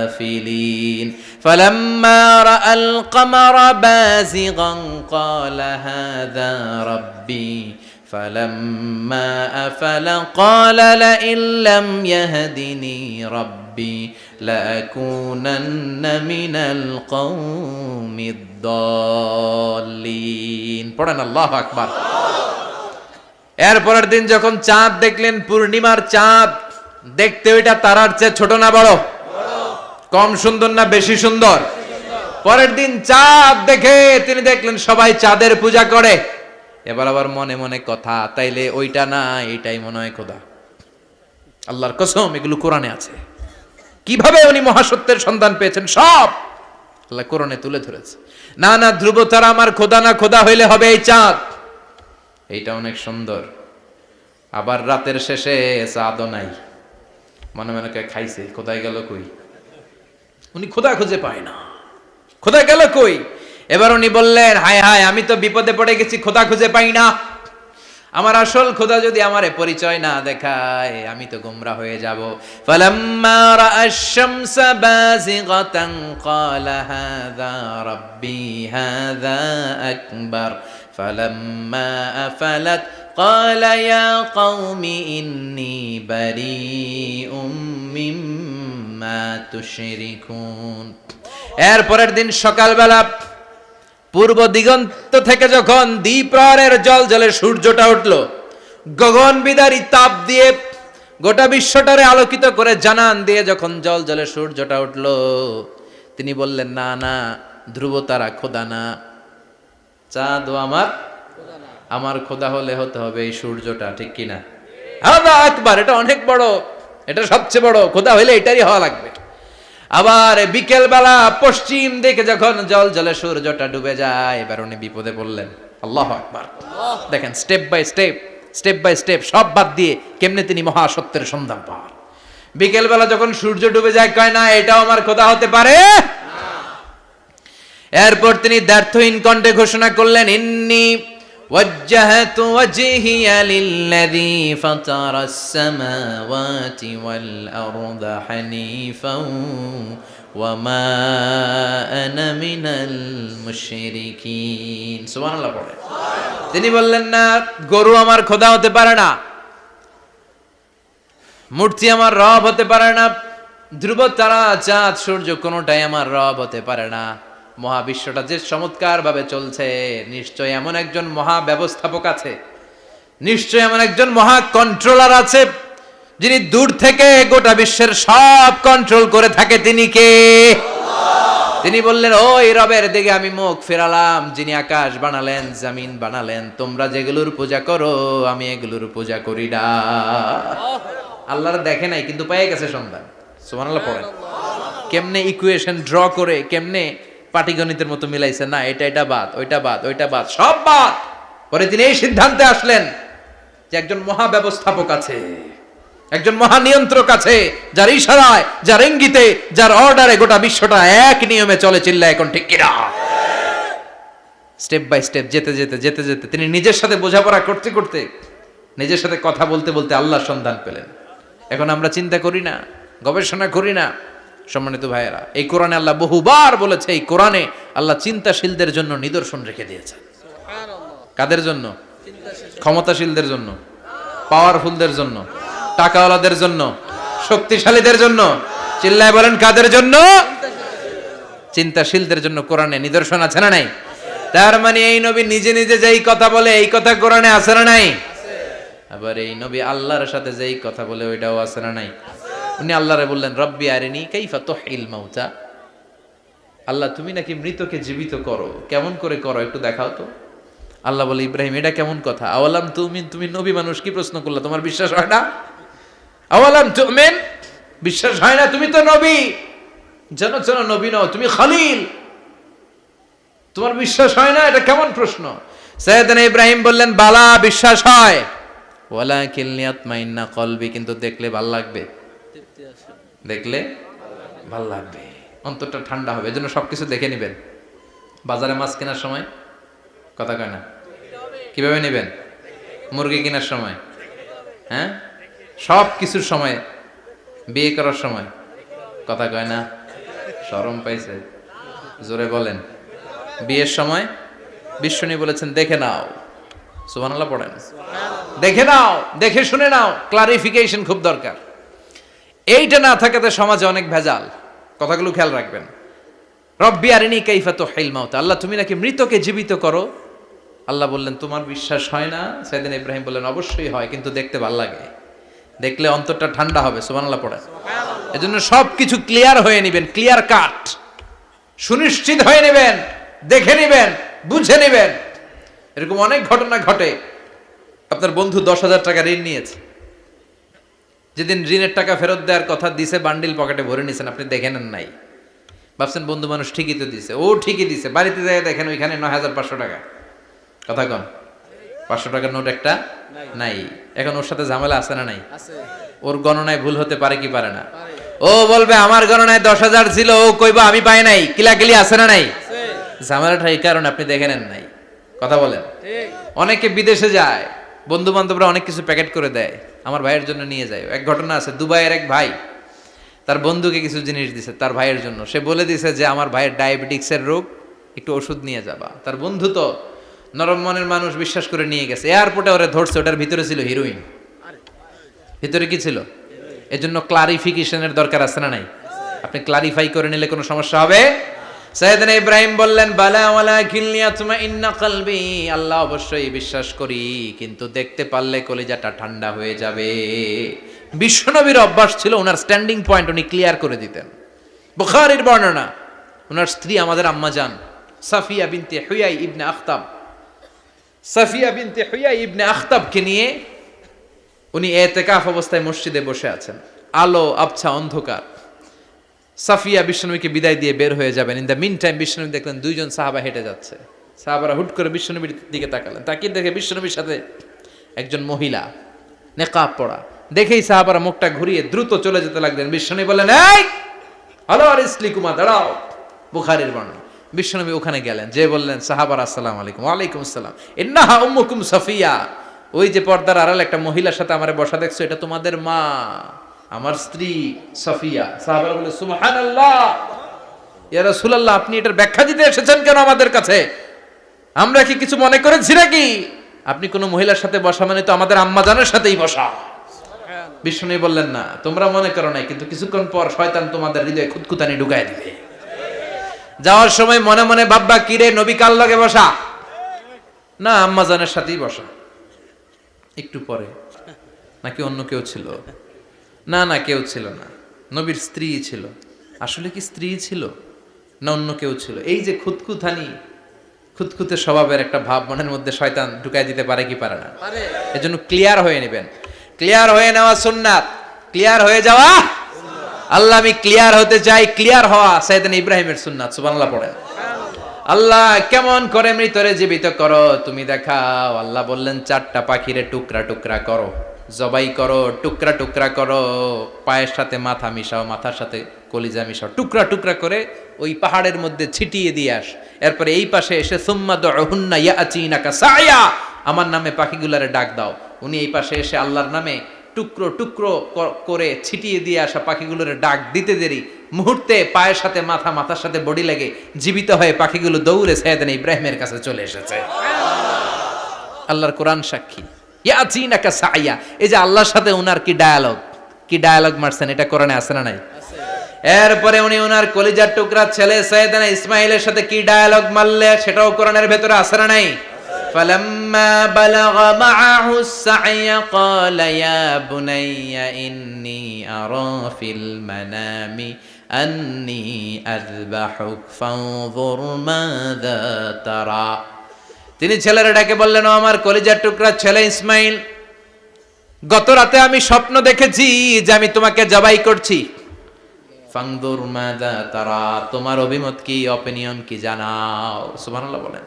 আফিলিন ফালাম্মা রাআল কামারা বাযিগান ক্বালা হাযা রাব্বি فلما أفل قال لئن لم يهدني ربي لأكونن من القوم الضالين পড়েন আল্লাহু আকবার। এরপরের দিন যখন চাঁদ দেখলেন, পূর্ণিমার চাঁদ, দেখতে ওইটা তারার চেয়ে ছোট না বড়? কম সুন্দর না বেশি সুন্দর? পরের দিন চাঁদ দেখে তিনি দেখলেন সবাই চাঁদের পূজা করে। এবার আবার মনে মনে কথা, তাইলে ওইটা না এটাই মনে হয় খোদা। আল্লাহর কসম এগুলো কোরআনে আছে। কিভাবে উনি মহাসত্যের সন্ধান পেয়েছেন সব আল্লাহ কোরআনে তুলে ধরেছে। না না, ধ্রুব তারা আমার খোদা না, খোদা হইলে হবে এই চাঁদ। এইটা অনেক সুন্দর। আবার রাতের শেষে চাঁদও নাই, মনে মনে খাইছে খোদাই গেল কই? উনি খোদা খুঁজে পায় না, খোদা গেল কই? এবার উনি বললেন, হায় হায়, আমি তো বিপদে পড়ে গেছি, খোদা খুঁজে পাই না। আমার আসল খোদা যদি আমারে পরিচয় না দেখায় আমি তো গোমরা হয়ে যাব। ফালাম্মা রাআশ শামসা বাযিগাতান ক্বালা হাযা রাব্বি হাযা আকবার ফালাম্মা আফালাত ক্বালা ইয়া কওমি ইন্নী বারীউম মিম্মা তুশরিকুন। এরপরের দিন সকালবেলা পূর্ব দিগন্ত থেকে যখন দ্বিপ্রহরের জলজলে সূর্যটা উঠল, গগন বিদারী তাপ দিয়ে গোটা বিশ্বটারে আলোকিত করে জানান দিয়ে যখন জলজলে সূর্যটা উঠল, তিনি বললেন, না না, ধ্রুব তারা খোদা না, চাঁদও আমার খোদা হলে হতে হবে এই সূর্যটা। ঠিক কিনা? হাযা আকবার, এটা অনেক বড়, এটা সবচেয়ে বড়, খোদা হইলে এটারই হওয়া লাগবে। আবার বিকেল বেলা পশ্চিম দিকে যখন জল জলে সূর্যটা ডুবে যায়, এবার উনি বিপদে পড়লেন। আল্লাহু আকবার। দেখেন স্টেপ বাই স্টেপ সব বাদ দিয়ে কেমনে তিনি মহাসত্যের সন্ধান পান। বিকেল বেলা যখন সূর্য ডুবে যায়, কয় না এটাও আমার খোদা হতে পারে। এরপর তিনি দ্ব্যর্থহীন কণ্ঠে ঘোষণা করলেন, ইন্নী ওয়াজ্জাহতু ওয়াজহিয়া লিল্লাযী ফাতারাস সামাওয়াতি ওয়াল আরদা হানিফাও ওয়া মা আনা মিনাল মুশরিকিন। সুবহানাল্লাহ পড়ে। তিনি বললেন, না, গরু আমার খোদা হতে পারে না, মূর্তি আমার রব হতে পারে না, ধ্রুব তারা চাঁদ সূর্য কোনোটাই আমার রব হতে পারে না। মহাবিশ্বটা যে চমৎকার ভাবে চলছে, নিশ্চয় এমন একজন মহা ব্যবস্থাপক আছে, নিশ্চয় এমন একজন মহা কন্ট্রোলার আছে, যিনি দূর থেকে গোটা বিশ্বের সব কন্ট্রোল করে থাকে। তিনি কে? তিনি বললেন, ওই রবের দিকে আমি মুখ ফেরালাম, যিনি আকাশ বানালেন, জমিন বানালেন। তোমরা যেগুলোর পূজা করো আমি এগুলোর পূজা করি না। আল্লাহর দেখে নাই কিন্তু পেয়ে গেছে সন্ধান। সুবহানাল্লাহ পড়েন। কেমনে ইকুয়েশন ড্র করে, কেমনে পাটিগণিতের মতো মিলাইছে, না এটা বাদ, ওইটা বাদ, সব বাদ। পরে তিনি এই সিদ্ধান্তে আসলেন যে একজন মহা ব্যবস্থাপক আছে, একজন মহা নিয়ন্ত্রক আছে, যার ইশারায়, যার ইঙ্গিতে, যার অর্ডারে গোটা বিশ্বটা এক নিয়মে চলে। চিল্লায় এখন ঠিক কিনা? স্টেপ বাই স্টেপ যেতে যেতে যেতে যেতে তিনি নিজের সাথে বোঝাপড়া করতে করতে, নিজের সাথে কথা বলতে বলতে আল্লাহর সন্ধান পেলেন। এখন আমরা চিন্তা করি না, গবেষণা করি না। সম্মানিত ভাইয়েরা, এই কোরআনে আল্লাহ বহুবার বলেছে, এই কোরআনে আল্লাহ চিন্তাশীলদের জন্য নিদর্শন রেখে দিয়েছেন। কাদের জন্য? ক্ষমতাশীলদের জন্য, পাওয়ারফুলদের জন্য, টাকাওয়ালাদের জন্য, শক্তিশালীদের জন্য। চিল্লায় বলেন কাদের জন্য? চিন্তাশীলদের জন্য কোরআনে নিদর্শন আছে না নাই? তার মানে এই নবী নিজে নিজে যেই কথা বলে, এই কথা কোরআনে আছে না নাই? আবার এই নবী আল্লাহর সাথে যেই কথা বলে, ওইটাও আছে না নাই? উনি আল্লাহরে বললেন, রব্বি আরিনি কাইফা তুহিল মাউতা। আল্লাহ, তুমি নাকি মৃতকে জীবিত করো, কেমন করে করো একটু দেখাও তো। আল্লাহ বলে, ইব্রাহিম এটা কেমন কথা? আওয়ালাম তুমিন, তুমি নবী মানুষ, কি প্রশ্ন করলা? তোমার বিশ্বাস হয় না? আওয়ালাম তুমিন, বিশ্বাস হয় না? তুমি তো নবী, জানো জানো নবী নও, তুমি খলিল, তোমার বিশ্বাস হয় না? এটা কেমন প্রশ্ন? সাইয়েদনা ইব্রাহিম বললেন, বালা, বিশ্বাস হয়, ওয়ালাকিন লিয়াতমাইন্না কলবি, কিন্তু দেখলে ভাল লাগবে, দেখলে ভাল লাগবে, অন্তরটা ঠান্ডা হবে। এজন্য সবকিছু দেখে নেবেন। বাজারে মাছ কেনার সময় কথা কয় না, কিভাবে নেবেন? মুরগি কেনার সময়, হ্যাঁ, সব কিছুর সময়, বিয়ে করার সময় কথা কয় না, শরম পাইছে, জোরে বলেন। বিয়ের সময় বিশ্বনী বলেছেন, দেখে নাও, সুবহানাল্লাহ পড়েন, দেখে নাও, দেখে শুনে নাও, ক্লারিফিকেশন খুব দরকার। এইটা না থাকাতে সমাজে অনেক ভেজাল। কথাগুলো খেয়াল রাখবেন। রব্বি আরিনি কাইফা তুহিল মাউতা, আল্লাহ তুমি নাকি মৃতকে জীবিত করো। আল্লাহ বললেন, তোমার বিশ্বাস হয় না? সাইয়েদনা ইব্রাহিম বললেন, অবশ্যই হয়, কিন্তু দেখতে ভালো লাগে, দেখলে অন্তরটা ঠান্ডা হবে। সুবহানাল্লাহ পড়েন। এজন্য সবকিছু ক্লিয়ার হয়ে নেবেন, ক্লিয়ার কাট, সুনিশ্চিত হয়ে নেবেন, দেখে নেবেন, বুঝে নেবেন। এরকম অনেক ঘটনা ঘটে। আপনার বন্ধু 10,000 টাকা ঋণ নিয়েছে, যেদিন ঋণের টাকা ফেরত দেওয়ার কথা দিছে, বান্ডিল পকেটে ভরে নিয়েছেন, আপনি দেখে নেন নাই। ভাবছেন বন্ধু মানুষ ঠিকই তো দিছে, ও ঠিকই দিছে। বাড়িতে যায় দেখেন ওইখানে 9,500 টাকা। কথা কন, 500 টাকার নোট একটা নাই। এখন ওর সাথে ঝামেলা আছে না নাই? ওর গণনায় ভুল হতে পারে কি পারে না? ও বলবে আমার গণনায় 10,000 ছিল, ও কইবা আমি পাই নাই। কিলাকিলি আছে না নাই? ঝামেলাটা এই কারণে আপনি দেখে নেন নাই। কথা বলেন। অনেকে বিদেশে যায়, বন্ধু বান্ধবরা অনেক কিছু প্যাকেট করে দেয়, আমার ভাইয়ের জন্য নিয়ে যায়। এক ঘটনা আছে, দুবাইয়ের এক ভাই তার বন্ধুকে কিছু জিনিস দিছে তার ভাইয়ের জন্য। সে বলে দিছে যে আমার ভাইয়ের ডায়াবেটিক্সের রোগ, একটু ওষুধ নিয়ে যাবা। তার বন্ধু তো নরম মনের মানুষ, বিশ্বাস করে নিয়ে গেছে। এয়ারপোর্টে ওরে ধরছে, ওটার ভিতরে ছিল হিরোইন। ভিতরে কি ছিল? এজন্য ক্লারিফিকেশনের দরকার আছে না নাই? আপনি ক্লারিফাই করে নিলে কোনো সমস্যা হবে? সাইয়েদনা ইব্রাহিম বললেন, বালা ওয়ালাকিন লিয়াতমাইন্না কলবি, আল্লাহ অবশ্যই বিশ্বাস করি, কিন্তু দেখতে পারলে কলিজাটা ঠান্ডা হয়ে যাবে। বিশ্বনবীর অভ্যাস ছিল, ওনার স্ট্যান্ডিং পয়েন্ট উনি ক্লিয়ার করে দিতেন। বুখারীর বর্ণনা, ওনার স্ত্রী আমাদের আম্মা জান সাফিয়া বিনতে হুয়াই ইবনে আখতাব, সাফিয়া বিনতে হুয়াই ইবনে আখতাবকে নিয়ে উনি ইতিকাফ অবস্থায় মসজিদে বসে আছেন। আলো আবছা অন্ধকার। সাফিয়া বিশ্বনবীকে বিদায় দিয়ে বের হয়ে যাবেন। ইন দ্য মিন টাইম বিশ্বনবী দেখলেন 2 জন সাহাবা হেঁটে যাচ্ছে। সাহাবারা হুট করে বিশ্বনবীর দিকে তাকালেন। তাকিয়ে দেখে বিশ্বনবীর সাথে একজন মহিলা, নেকাব পরা। দেখেই সাহাবারা মুখটা ঘুরিয়ে দ্রুত চলে যেতে লাগলেন। বিশ্বনবী বললেন, এই হলো আর ইসলিকুমা, দাঁড়াও। বুখারীর বর্ণনা। বিশ্বনবী ওখানে গেলেন, যে বললেন, সাহাবারা আসসালামু আলাইকুম। ওয়ালাইকুম আসসালাম। ইন্নাহা উম্মুকুম সাফিয়া, ওই যে পর্দার আড়াল একটা মহিলার সাথে আমারে বসা দেখছো, এটা তোমাদের মা, আমার স্ত্রী সাফিয়া। সাহাবারা বলে, সুবহানাল্লাহ, ইয়া রাসূলুল্লাহ, আপনি এটার ব্যাখ্যা দিতে এসেছেন কেন আমাদের কাছে? আমরা কি কিছু মনে করেছি নাকি? আপনি কোন মহিলার সাথে বসা মানে তো আমাদের আম্মা জানের সাথেই বসা। বিষ্ণু বললেন, না তোমরা মনে করো নাই, কিন্তু কিছুক্ষণ পর শয়তান তোমাদের হৃদয়ে খুঁতখুঁতানি ঢুকায় দিবে। যাওয়ার সময় মনে মনে ভাববা, কিরে নবী কার লগে বসা? না, আম্মা জানের সাথেই বসা। একটু পরে, নাকি অন্য কেউ ছিল? না না, কেউ ছিল না, নবীর স্ত্রী ছিল। আসলে কি স্ত্রী ছিল না অন্য কেউ ছিল? এই যে খুঁতখুঁতানি, খুঁতখুঁতে স্বভাবের একটা ভাব মনের মধ্যে শয়তান ঢুকাই দিতে পারে কি পারে না? এজন্য ক্লিয়ার হয়ে নেবেন। ক্লিয়ার হয়ে নেওয়া সুন্নাত, ক্লিয়ার হয়ে যাওয়া। আল্লাহ, আমি ক্লিয়ার হতে চাই। ক্লিয়ার হওয়া সাইয়েদনা ইব্রাহিমের সুন্নাত। সুবহানাল্লাহ পড়েন। আল্লাহ কেমন করে মৃতরে জীবিত করো তুমি দেখাও। আল্লাহ বললেন 4টা পাখিরে টুকরা টুকরা করো, জবাই করো, টুকরা টুকরা করো, পায়ের সাথে মাথা মিশাও, মাথার সাথে কলিজা মিশাও, টুকরা টুকরা করে ওই পাহাড়ের মধ্যে ছিটিয়ে দিয়ে আস। এরপরে এই পাশে এসে সুম্মা দুহুন্না ইয়াতিনাকা সায়া, আমার নামে পাখিগুলারে ডাক দাও। উনি এই পাশে এসে আল্লাহর নামে টুকরো টুকরো করে ছিটিয়ে দিয়ে আসা পাখিগুলোর ডাক দিতে দেরি মুহূর্তে পায়ের সাথে মাথা, মাথার সাথে বডি লাগে জীবিত হয়ে পাখিগুলো দৌড়ে সাইয়েদনা ইব্রাহিমের কাছে চলে এসেছে। আল্লাহর কোরআন সাক্ষী। ইয়াতিনাকা সায়া, এই যে আল্লাহর সাথে উনার কি ডায়ালগ মারছেন, এটা কোরআনে আছে না নাই? এরপরে উনি ওনার কলিজার টুকরা ছেলে সাইয়েদনা ইসমাইলের সাথে কি ডায়ালগ মারলে সেটাও কোরআনের ভেতরে আছে না নাই? فلما بلغ معه السعي قال يا بني إني أرى في المنام أني أذبحك فانظر ماذا ترى। তিনি ছেলেরা ডেকে বললেন, ও আমার কলিজার টুকরা ছেলে ইসমাইল, গত রাতে আমি স্বপ্ন দেখেছি যে আমি তোমাকে জবাই করছি। ফাংদুর মাযা তারা, তোমার অভিমত কি, অপিনিয়ন কি জানাও। সুবহানাল্লাহ বলেন।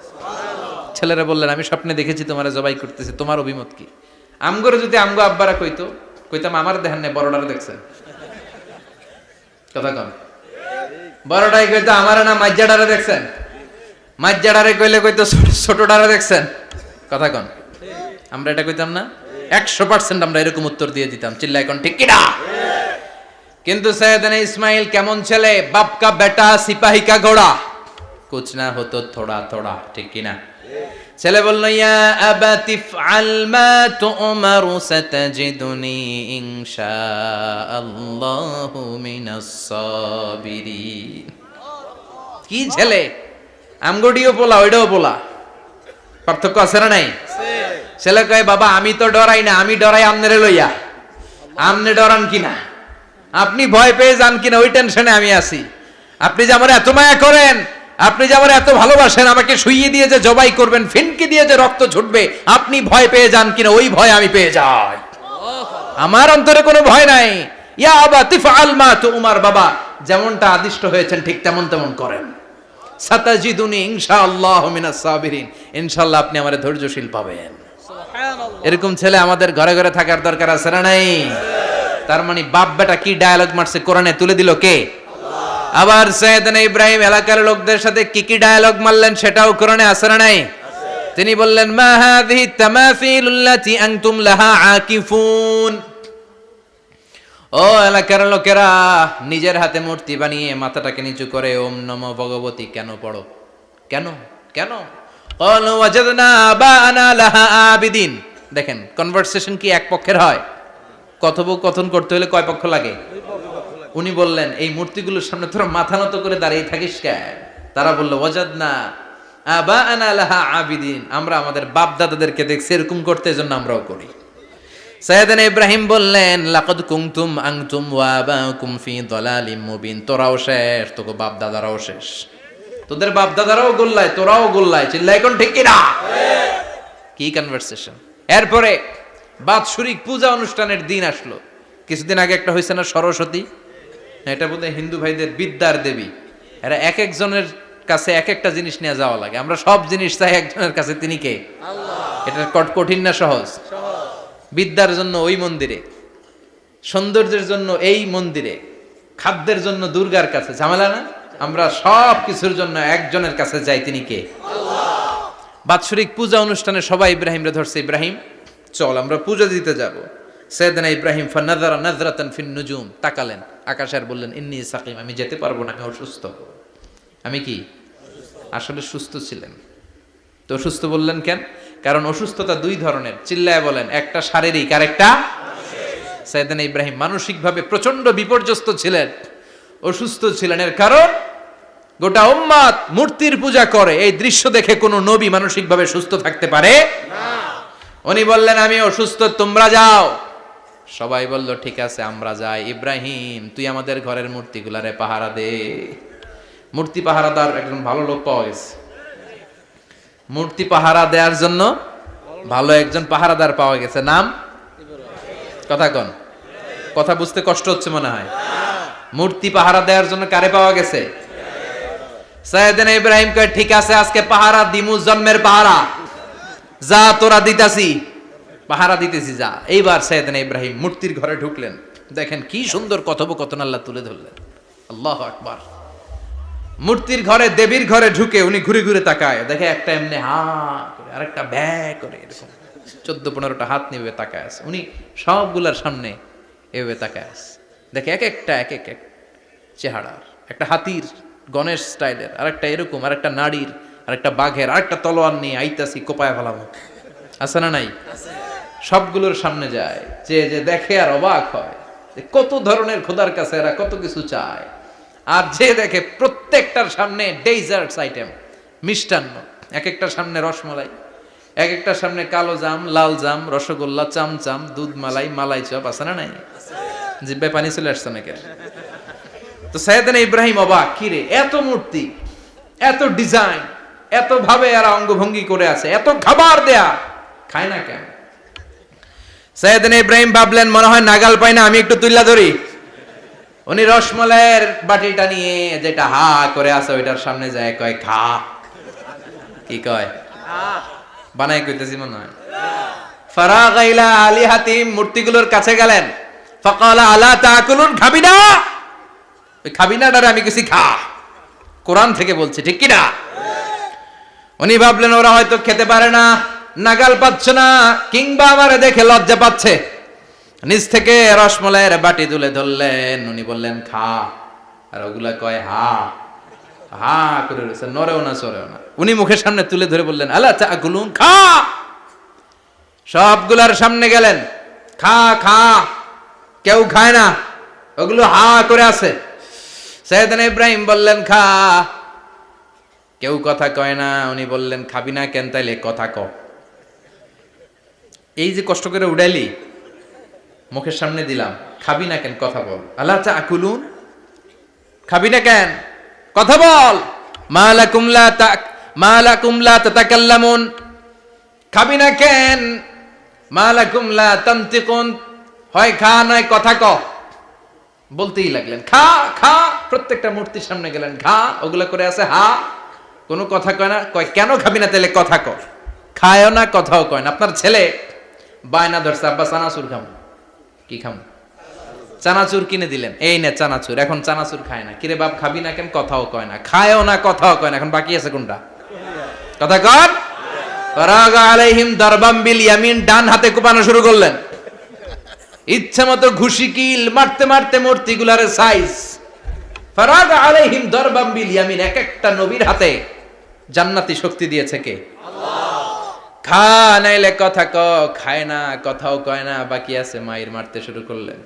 ছেলেরা বললেন, আমি স্বপ্নে দেখেছি তোমারে জবাই করতেছি, তোমার অভিমত কি? আমগরে যদি আমগো আব্বারা কইতাম আমার দেখেন না, বড়টারে দেখছেন। কথা কন, বড়টাই কইতো আমার না মাজ্জাডারে দেখছেন, মাজ্জাডারে কইতো ছোটটারে দেখছেন। কথা কন, আমরা এটা কইতাম না? 100% আমরা এরকম উত্তর দিয়ে দিতাম। চিল্লায় কোন ঠিক কিনা? কিন্তু সৈয়দনা ইসমাইল কেমন ছেলে, বাপ কা বেটা সিপাহি কা ঘোড়া, কুছ না হতো থোড়া থোড়া, ঠিক কিনা? ছেলে বলল, ইয়া আবাতি ফআল মা তুমারু সাতাজিদুনি ইনশাআল্লাহু মিনাস সাবিরিন। কি ছেলে, আমগডিও পোলা ওইটাও পোলা, পার্থক্য আছে না নাই? ছেলে কয়, বাবা আমি তো ডরাই না, আমি ডরাই আমনেরে লইয়া। আমনে ডরান কিনা, আপনি ভয় পেয়ে যান কিনা ওই টেনশনে আমি আছি। আপনি যে আমার এত মায়া করেন, আপনি যে আমার এত ভালোবাসেন, আমাকে শুইয়ে দিয়ে যে জবাই করবেন, ফিনকি দিয়ে যে রক্ত ছুটবে, আপনি ভয় পেয়ে যান কিনা ওই ভয় আমি পেয়ে যাই। আমার অন্তরে কোনো ভয় নাই। ইয়া আবাতি ফাআল মা তুমার, বাবা যেমনটা আদিষ্ট হয়েছেন ঠিক তেমন তেমন করেন। সাতাজিদুনি ইনশাআল্লাহু মিনাস সাবিরিন, ইনশাআল্লাহ আপনি আমারে ধৈর্যশীল পাবেন। সুবহানাল্লাহ। এরকম ছেলে আমাদের ঘরে ঘরে থাকার দরকার আছে না নাই? তার মানে বাপ বেটা কি ডায়ালগ মারছে কোরআনে তুলে দিল কে? আবার সৈয়দনা ইব্রাহিম এলাকার লোকদের সাথে কি ডায়ালগ মারলেন সেটাও কোরআনে আছে না নাই? তিনি বললেন, মা হাযিহি তামাসিলুল্লাতি আনতুম লাহা আকিফুন। ও এলাকার লোকেরা, নিজের হাতে মূর্তি বানিয়ে মাথাটাকে নিচু করে ওম নমো ভগবতী কেন পড়ো? কেন কেন? ক্বালু ওয়াজাদনা আবানা লাহা আবিদিন। দেখেন কনভারসেশন কি এক পক্ষের হয়? কথোপকথন করতে হলে কয় পক্ষ লাগে? উনি বললেন, এই মূর্তিগুলোর সামনে তোরা মাথা নত করে দাঁড়িয়ে থাকিস কেন? তারা বলল, ওয়াজাদনা আবানা লাহা আবিদিন, আমরা আমাদের বাপ দাদাদেরকে দেখছি এরকম করতে, এজন্য আমরাও করি। সাইয়েদনা ইব্রাহিম বললেন, লাকাদ কুনতুম আনতুম ওয়া আবাকুম ফি দালালিম মুবিন। তোরাও শেষ, তোকে বাপ দাদারাও শেষ, তোদের বাপ দাদারাও গোল্লায়, তোরাও গোল্লায়। চিল্লাই কোন ঠিক কিনা? কি কনভারসেশন। এরপরে বাৎসরিক পূজা অনুষ্ঠানের দিন আসলো। কিছুদিন আগে একটা হয়েছে না সরস্বতী, এটা বোধহয় হিন্দু ভাইদের বিদ্যার দেবী। এরা এক একজনের কাছে এক একটা জিনিস নিয়ে যাওয়া লাগে। আমরা সব জিনিস চাই একজনের কাছে, তিনি কে? আল্লাহ। এটা কঠিন না সহজ? বিদ্যার জন্য ওই মন্দিরে, সৌন্দর্যের জন্য এই মন্দিরে, খাদ্যের জন্য দুর্গার কাছে, ঝামেলা না? আমরা সব কিছুর জন্য একজনের কাছে যাই, তিনি কে? আল্লাহ। বাৎসরিক পূজা অনুষ্ঠানে সবাই ইব্রাহিমরে ধরছে, ইব্রাহিম চল আমরা পূজা দিতে যাব। সাইয়েদনা ইব্রাহিম ফানাযারা নাযরাতান ফিন নুজুম, তাকালেন আকাশে আর বললেন, ইন্নী সাকিম, আমি যেতে পারবো না, আমি অসুস্থ। আমি কি আসলে সুস্থ ছিলেন? তো অসুস্থ বললেন কেন? কারণ অসুস্থতা দুই ধরনের। চিল্লায় বলেন, একটা শারীরিক আর একটা মানসিক। সাইয়েদনা ইব্রাহিম মানসিকভাবে প্রচন্ড বিপর্যস্ত ছিলেন, অসুস্থ ছিলেন। এর কারণ গোটা উম্মত মূর্তির পূজা করে, এই দৃশ্য দেখে কোনো নবী মানসিকভাবে সুস্থ থাকতে পারে না। উনি বললেন, আমি অসুস্থ, তোমরা যাও। সবাই বলল, ঠিক আছে আমরা যাই। ইব্রাহিম তুই আমাদের ঘরের মূর্তিগুলারে পাহারা দে। মূর্তি পাহারাদার একজন ভালো লোক পাওয়া গেছে। মূর্তি পাহারা দেওয়ার জন্য ভালো একজন পাহারাদার পাওয়া গেছে, নাম? কথা কন, কথা বুঝতে কষ্ট হচ্ছে মনে হয়। মূর্তি পাহারা দেওয়ার জন্য কারে পাওয়া গেছে? সাইয়েদনা ইব্রাহিম কয় ঠিক আছে আজকে পাহারা দিমু, জন্মের পাহারা, যা তোরা দিতাছি, পাহারা দিতেছি যা। এইবার সাইয়েদনা ইব্রাহিম মূর্তির ঘরে ঢুকলেন। দেখেন কি সুন্দর কথোপকথন আল্লাহ তুলে ধরলেন। আল্লাহু আকবার। মূর্তির ঘরে, দেবীর ঘরে ঢুকে উনি ঘুরে ঘুরে তাকায়, দেখে একটা এমনি হা করে, আরেকটা ব্যা করে, এরকম 14-15টা হাত নিয়ে তাকায় আছে। উনি সবগুলার সামনে এভাবে তাকায় আছে, দেখে এক একটা এক এক চেহারার, একটা হাতির গণেশ স্টাইলের, আরেকটা এরকম, আরেকটা নারীর, আরেকটা বাঘের, আরেকটা তলোয়ার নিয়ে আইতাছি কোপায় ফেলাবো, আছে না নাই? সবগুলোর সামনে যায়, যে যে দেখে আর অবাক হয় কত ধরনের খোদার কাছে এরা কত কিছু চায়। আর যে দেখে প্রত্যেকটার সামনে ডেজার্টস আইটেম, মিষ্টান্ন, এক একটার সামনে রসমালাই, এক একটার সামনে কালো জাম, লাল জাম, রসগোল্লা, চামচাম, দুধ মালাই, মালাই চপ, আছে না নাই? জিব্বায় পানি চলে আসছে নাকি? তো সাইয়েদনা ইব্রাহিম অবাক, কি রে এত মূর্তি, এত ডিজাইন, এত ভাবে এরা অঙ্গভঙ্গি করে আছে, এত খাবার দেয়া, খায় না কেন? সাইয়েদনা ইব্রাহিম ভাবলেন মনে হয় নাগাল পাই না, আমি একটু তুইলা ধরি। উনি রসমালাইয়ের বাটিটা নিয়ে যেটা হা করে আছে ওইটার সামনে যায়, কয় খা। কি কয়? বানাই কইতেছি মনে হয়। ফারাগা ইলা আলিহাতিম, মূর্তিগুলোর কাছে গেলেন। ফাকালা আলা তাকুলুন, খাবি না? ওই খাবি না ডারে আমি কিছু খা, কোরআন থেকে বলছি, ঠিক কি না? উনি ভাবলেন ওরা হয়তো খেতে পারে না, নাগাল পাচ্ছে না, কিংবা আমারে দেখে লজ্জা পাচ্ছে। নিজ থেকে রসমালাইয়ের বাটি তুলে ধরলেন, উনি বললেন খা, আর ওগুলা কয় হা হা করে রয়েছে, নরেও না সরেও না। উনি মুখের সামনে তুলে ধরে বললেন আলা তাকুলুন, খা। সবগুলার সামনে গেলেন, খা খা, কেউ খায় না, ওগুলো হা করে আছে। সাইয়েদনা ইব্রাহিম বললেন খা, কেউ কথা কয় না। উনি বললেন খাবি না কেন? তাইলে কথা ক। এই যে কষ্ট করে উড়াইলি, মুখের সামনে দিলাম, খাবি না কেন? কথা বল। আল্লাহ তাকুলুন, খাবি না কেন? কথা বল। মালাকুম লা তাতাকাল্লামুন, খাবি না কেন? মালাকুম লা তানতিকুন, হয় খা নয় কথা ক। বলতেই লাগলেন খা খা, প্রত্যেকটা মূর্তির সামনে গেলেন, খা, ওগুলা করে আছে হা, কোনো কথা কয় না। কয় কেন খাবি না? তাহলে কথা ক। খায়ও না, কথাও কয় না। আপনার ছেলে বায়না ধরছে, আব্বা চানাচুর খাম। কি খাম? চানাচুর কিনে দিলেন, এই না চানাচুর। এখন চানাচুর খায় না। কিরে বাপ খাবি না কেন? কথাও কয় না। খায়ও না, কথাও কয় না। এখন বাকি আছে কোনটা? কথা কর। ফারাগা আলাইহিম দারবাম বিল ইয়ামিন, ডান হাতে কোপানো শুরু করলেন। ইচ্ছা মতো ঘুষি কিল মারতে মারতে মূর্তিগুলার সাইজ। ফারাগা আলাইহিম দারবাম বিল ইয়ামিন, এক একটা নবীর হাতে জান্নাতি শক্তি দিয়েছে কে? আল্লাহ। খা নাইলে কথা ক, খায় না, কথাও কয় না, বাকি আছে। মায়ের মারতে শুরু করলেন,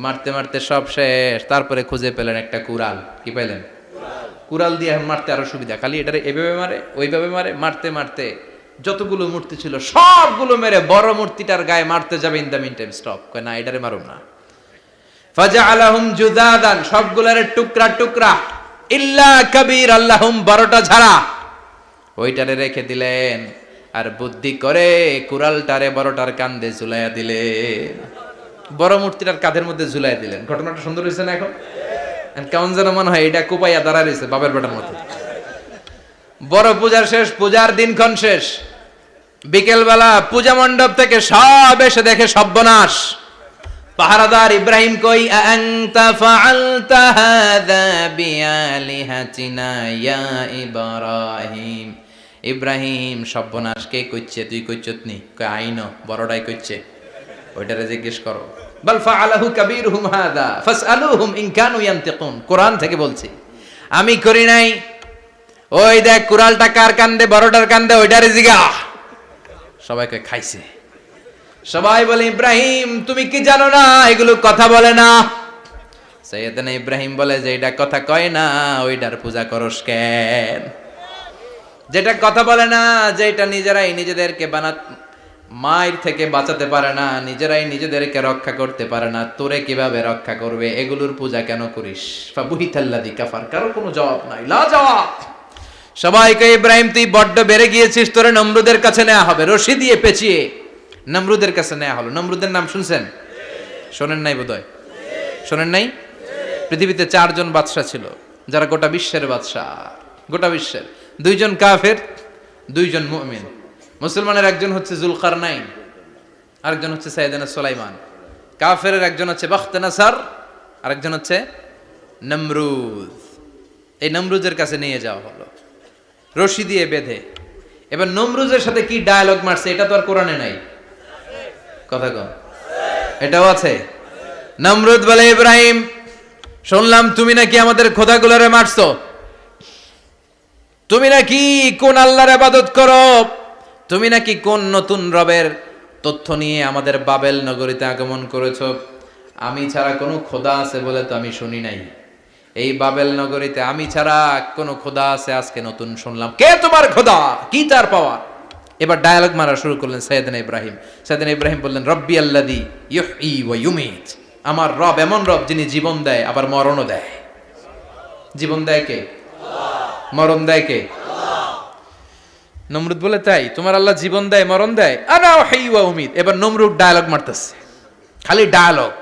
মারতে মারতে সব শেষ। তারপরে খুঁজে পেলেন একটা কুড়াল। কি পেলেন? কুড়াল দিয়ে মারতে আরো সুবিধা, খালি এটারে এভাবে মারে, ওইভাবে মারে। মারতে মারতে যতগুলো মূর্তি ছিল সবগুলো মেরে বড় মূর্তিটার গায়ে মারতে যাবে, in the meantime stop, কয় না এটারে মারুম না। ফাজআলাহুম জুদাদান, সবগুলারে টুকরা টুকরা, ইল্লা কাবীর আল্লাহুম, বড়টা ছাড়া ওইটারে রেখে দিলেন। আর বুদ্ধি করে কুড়ালটারে বড়টার কাঁধে ঝুলাইয়া দিলেন, বড় মূর্তিটার কাঁধের মধ্যে ঝুলাইয়া দিলেন। ঘটনাটা সুন্দর হয়েছে না? এখন কেমন যেন মনে হয় এটা কোপাইয়া দাঁড়া রয়েছে বাবার বেটার মতো। বড় পূজার শেষ, পূজার দিনক্ষণ শেষ। বিকেল বেলা পূজা মণ্ডপ থেকে সব এসে দেখে সর্বনাশ। পাহারাদার ইব্রাহিম কই, আনতা ফাআলতা হাযা বিআলিহাতিনা ইয়া ইব্রাহিম। ইব্রাহিম সর্বনাশ কে কইছে? তুই কইছত নি? কয় আইনো, বড়টাই কইছে, ওইটারে জিজ্ঞেস করো। বাল ফাআলাহু কাবীরুহুম হাযা ফাসআলুহুম ইন কানু ইয়ানতিকুন, কোরআন থেকে বলছি, আমি করি নাই। ওই দেখ কুড়ালটা কার কান্দে? বড়টার কান্দে, ওইটারে জিগা। সবাই কয় খাইছে। সবাই বলে ইব্রাহিম তুমি কি জানো না এগুলো কথা বলে না? সাইয়েদনা ইব্রাহিম বলে যে এটা কথা কয় না ওইটার পূজা করস কেন? যেটা কথা বলে না, যেটা নিজেরাই নিজেদেরকে মায়ের থেকে বাঁচাতে পারে না, নিজেরাই নিজেদেরকে রক্ষা করতে পারে না, তোরে কিভাবে রক্ষা করবে? এগুলোর পূজা কেন করিস? ফাবুহিতাল্লাযী কাফার, কারো কোনো জবাব নাই, লা জবাব। সবাইকে ইব্রাহিম তুই বড্ড বেড়ে গিয়েছিস, তোরে নমরুদের কাছে নেওয়া হবে, রশি দিয়ে পেঁচিয়ে নমরুদের কাছে নেওয়া হলো। নমরুদের নাম শুনছেন? শোনেন নাই বোধহয়? শোনেন নাই? পৃথিবীতে 4 জন বাদশা ছিল যারা গোটা বিশ্বের বাদশা। গোটা বিশ্বের। দুইজন কাফের, দুইজন মুমিন। মুসলমানের একজন হচ্ছে যুলকারনাইন, আরেকজন হচ্ছে সাইয়েদনা সুলাইমান। কাফেরের একজন হচ্ছে বাখতানাসার, আরেকজন হচ্ছে নমরুদ। এই নমরুদের কাছে নিয়ে যাওয়া হলো রশি দিয়ে বেঁধে। এবার নমরুদের সাথে কি ডায়ালগ মারছে এটা তো আর কোরআনে নাই, কথা কম, এটাও আছে। নমরুদ বলে, ইব্রাহিম শুনলাম তুমি নাকি আমাদের খোদাগুলোরে মারছো, তুমি নাকি কোন আল্লাহর ইবাদত করো, তুমি নাকি কোন নতুন রবের তথ্য নিয়ে আমাদের বাবেল নগরীতে আগমন করেছো। আমি ছাড়া কোনো খোদা আছে বলে তো আমি শুনি নাই, এই বাবেল নগরীতে আমি ছাড়া কোনো খোদা আছে আজকে নতুন শুনলাম। কে তোমার খোদা, কি তার পাওয়ার? এবার ডায়ালগ মারা শুরু করলেন সাইয়েদনা ইব্রাহিম। সাইয়েদনা ইব্রাহিম বললেন, রব্বি আল্লাযী ইউহয়ী ওয়া ইউমীত, আমার রব এমন রব যিনি জীবন দেয় আবার মরণও দেয়। জীবন দেয় কে? মরণ দেয় কে? নমরুদ বলে, তাই তোমার আল্লাহ জীবন দেয় মরণ দেয়? আনা উহয়ী ওয়া উমীত। এবার নমরুদ ডায়ালগ মারতেছে, খালি ডায়ালগ,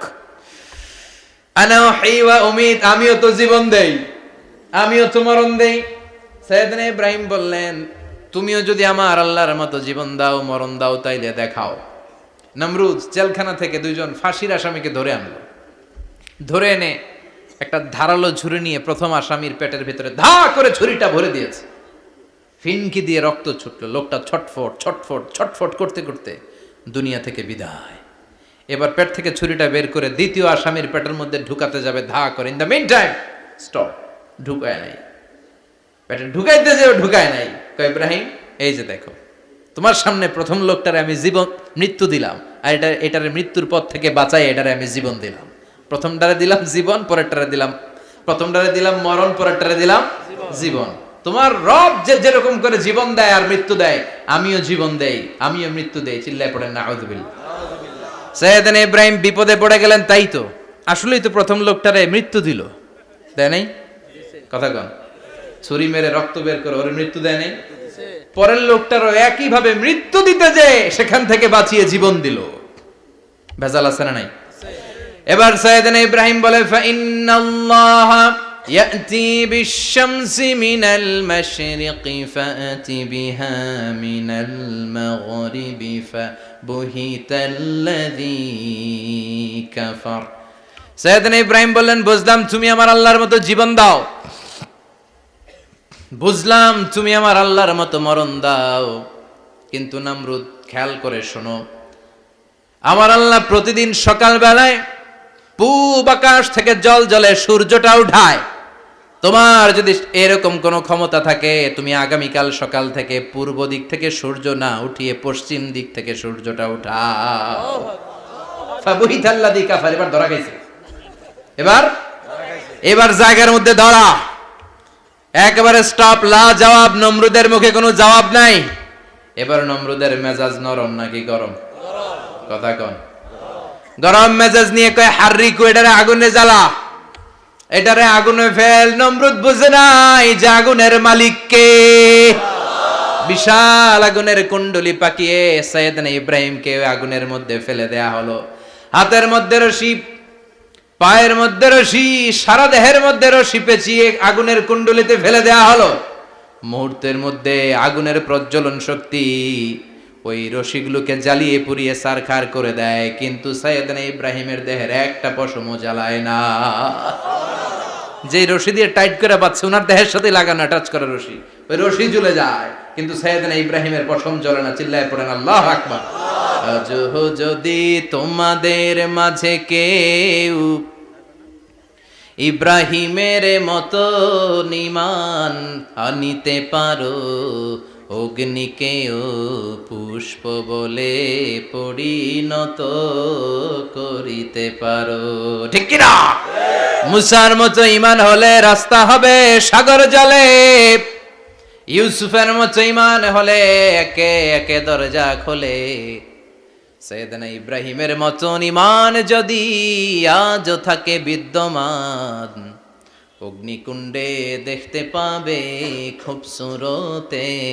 আনা উহয়ী ওয়া উমীত, আমিও তো জীবন দেই, আমিও তো মরণ দেই। সাইয়েদনা ইব্রাহিম বললেন, তুমিও যদি আমার আল্লাহর মতো জীবন দাও মরণ দাও তাইলে দেখাও। নমরুদ জেলখানা থেকে দুইজন ফাঁসির আসামিকে ধরে আনলো। ধরে এনে একটা ধারালো ছুরি নিয়ে প্রথম আসামির পেটের ভিতরে ধা করে ছুরিটা ভরে দিয়েছে। ফিনকি দিয়ে রক্ত ছুটলো। লোকটা ছটফট ছটফট ছটফট করতে করতে দুনিয়া থেকে বিদায়। এবার পেট থেকে ছুরিটা বের করে দ্বিতীয় আসামির পেটের মধ্যে ঢুকাতে যাবে ধা করে। In the meantime stop, ঢুকায় নাই, পেটে ঢুকাইতে যেও ঢুকায় নাই। কয়, ইব্রাহিম এই যে দেখো, তোমার সামনে প্রথম লোকটারে আমি জীবন মৃত্যু দিলাম, আর এটারে মৃত্যুর পথ থেকে বাঁচাই এটারে আমি জীবন দিলাম। প্রথমটারে দিলাম জীবন, পরেরটারে দিলাম, প্রথমটারে দিলাম মরণ, পরেরটারে দিলাম জীবন। তোমার রব যে যেরকম করে জীবন দেয় আর মৃত্যু দেয়, আমিও জীবন দেই, আমিও মৃত্যু দেই। চিল্লায় পড়েন নাউযুবিল্লাহ। সাইয়েদনা ইব্রাহিম বিপদে পড়ে গেলেন। তাই তো, আসলেই তো প্রথম লোকটারে মৃত্যু দিল, দেয় নাই? কথা কন, ছুরি মেরে রক্ত বের করে ওর মৃত্যু দেয় নাই? পরের লোকটারও একই ভাবে মৃত্যু দিতে যে সেখান থেকে বাঁচিয়ে জীবন দিল। ভেজাল আছে না নাই? এবার সাইয়েদনা ইব্রাহিম বলে, ফাইন্নাল্লাহা ইয়াতি বিশ-শামসি মিনাল মাশরিকি ফাআতি বিহা মিনাল মাগরিবি ফাবুহিতাল্লাযী কাফার। সাইয়েদনা ইব্রাহিম বললেন, বুঝলাম তুমি আমার আল্লাহর মতো জীবন দাও, বুঝলাম তুমি আমার আল্লাহর মতো মরণ দাও, কিন্তু নমরুদ খেয়াল করে শোনো, আমার আল্লাহ প্রতিদিন সকাল বেলায় পূব আকাশ থেকে জল জলে সূর্যটা উঠায়। তোমার যদি এরকম কোনো ক্ষমতা থাকে, তুমি আগামীকাল সকাল থেকে পূর্ব দিক থেকে সূর্য না উঠিয়ে পশ্চিম দিক থেকে সূর্যটা উঠাও। ফাবুহিতাল্লাযী কাফার। এবার ধরা গেছে, এবার জায়গার মধ্যে ধরা, একেবারে স্টপ, লা জবাব। নমরুদের মুখে কোনো জবাব নাই। এবার নমরুদের মেজাজ নরম নাকি গরম? কথা কন। গরম মেজাজ নিয়ে কয়, হাররিকু, এটারে আগুনে জ্বালা, এটারে আগুনে ফেল। নমরুদ বুঝে নাই যে আগুনের মালিক কে। বিশাল আগুনের কুণ্ডলি পাকিয়ে সাইয়েদনা ইব্রাহিমকে আগুনের মধ্যে ফেলে দেয়া হলো। হাতের মধ্যে রশি, পায়ের মধ্যে রশি, সারা দেহের মধ্যে রশি পেঁচিয়ে আগুনের কুণ্ডলিতে ফেলে দেয়া হলো। মুহূর্তের মধ্যে আগুনের প্রজ্বলন শক্তি ওই রশিগুলোকে জ্বালিয়ে পুড়িয়ে ছারখার করে দেয়, কিন্তু সাইয়েদনা ইব্রাহিমের দেহের একটা পশমও জ্বালায় না। যে রশি দিয়ে টাইট করে বাঁধছে, ওনার দেহের সাথে লাগানো টাচ করা রশি, ওই রশি জ্বলে যায়, কিন্তু সাইয়েদনা ইব্রাহিমের পশম জ্বলে না। চিল্লায় পড়েন আল্লাহু আকবার। আজ যদি তোমাদের মাঝে কেউ ইব্রাহিমের মতো ঈমান আনিতে পারো, অগ্নিকেও পুষ্প বলে পরিণত করিতে পারো, ঠিক কি না? মুসার মতো ঈমান হলে রাস্তা হবে সাগর জলে, ইউসুফের মতো ঈমান হলে একে একে দরজা খোলে। সাইয়েদনা ইব্রাহিমের মতন ঈমান যদি আজও থাকে বিদ্যমান, অগ্নিকুণ্ডে দেখতে পাবে খুবসুরত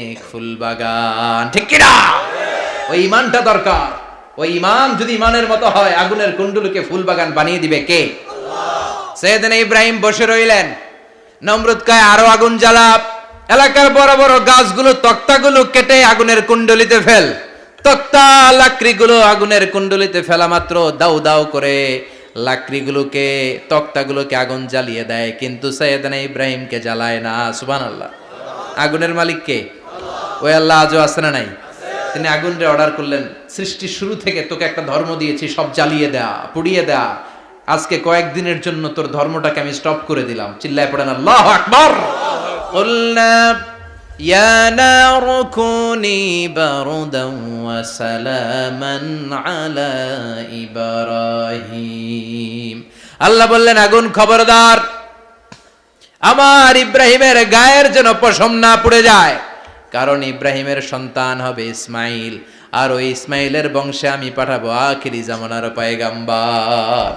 এক ফুলবাগান, ঠিক কি না? ওই ঈমানটা দরকার। ওই ঈমান যদি ঈমানের মতো হয়, আগুনের কুণ্ডুলকে ফুলবাগান বানিয়ে দিবে কে? আল্লাহ। সাইয়েদনা ইব্রাহিম বসে রইলেন। নমরুদ কয়, আরো আগুন জ্বালা, এলাকার বড় বড় গাছগুলো তক্তাগুলো কেটে আগুনের কুণ্ডলিতে ফেল। তক্তা লাকড়িগুলো আগুনের কুণ্ডলিতে ফেলা মাত্র দাউ দাউ করে লাকড়িগুলোকে তক্তাগুলোকে আগুন জ্বালিয়ে দেয়, কিন্তু সাইয়েদনা ইব্রাহিমকে জ্বালায় না। সুবহানাল্লাহ। আগুনের মালিক কে? ওই আল্লাহ আজও আছে না নাই? তিনি আগুনরে অর্ডার করলেন, সৃষ্টির শুরু থেকে তোকে একটা ধর্ম দিয়েছি, সব জ্বালিয়ে দেয়া, পুড়িয়ে দেয়া, আজকে কয়েকদিনের জন্য তোর ধর্মটাকে আমি স্টপ করে দিলাম। চিল্লায় পড়েন আল্লাহু আকবার। কুলনা ইয়া নারু কুনি বারদান ওয়া সালামান আলা ইব্রাহিম। আল্লাহ বললেন, আগুন খবরদার, আমার ইব্রাহিমের গায়ের যেন পশম না পুড়ে যায়, কারণ ইব্রাহিমের সন্তান হবে ইসমাইল, আর ওই ইসমাইলের বংশে আমি পাঠাবো আখিরি জামানার পয়গাম্বার।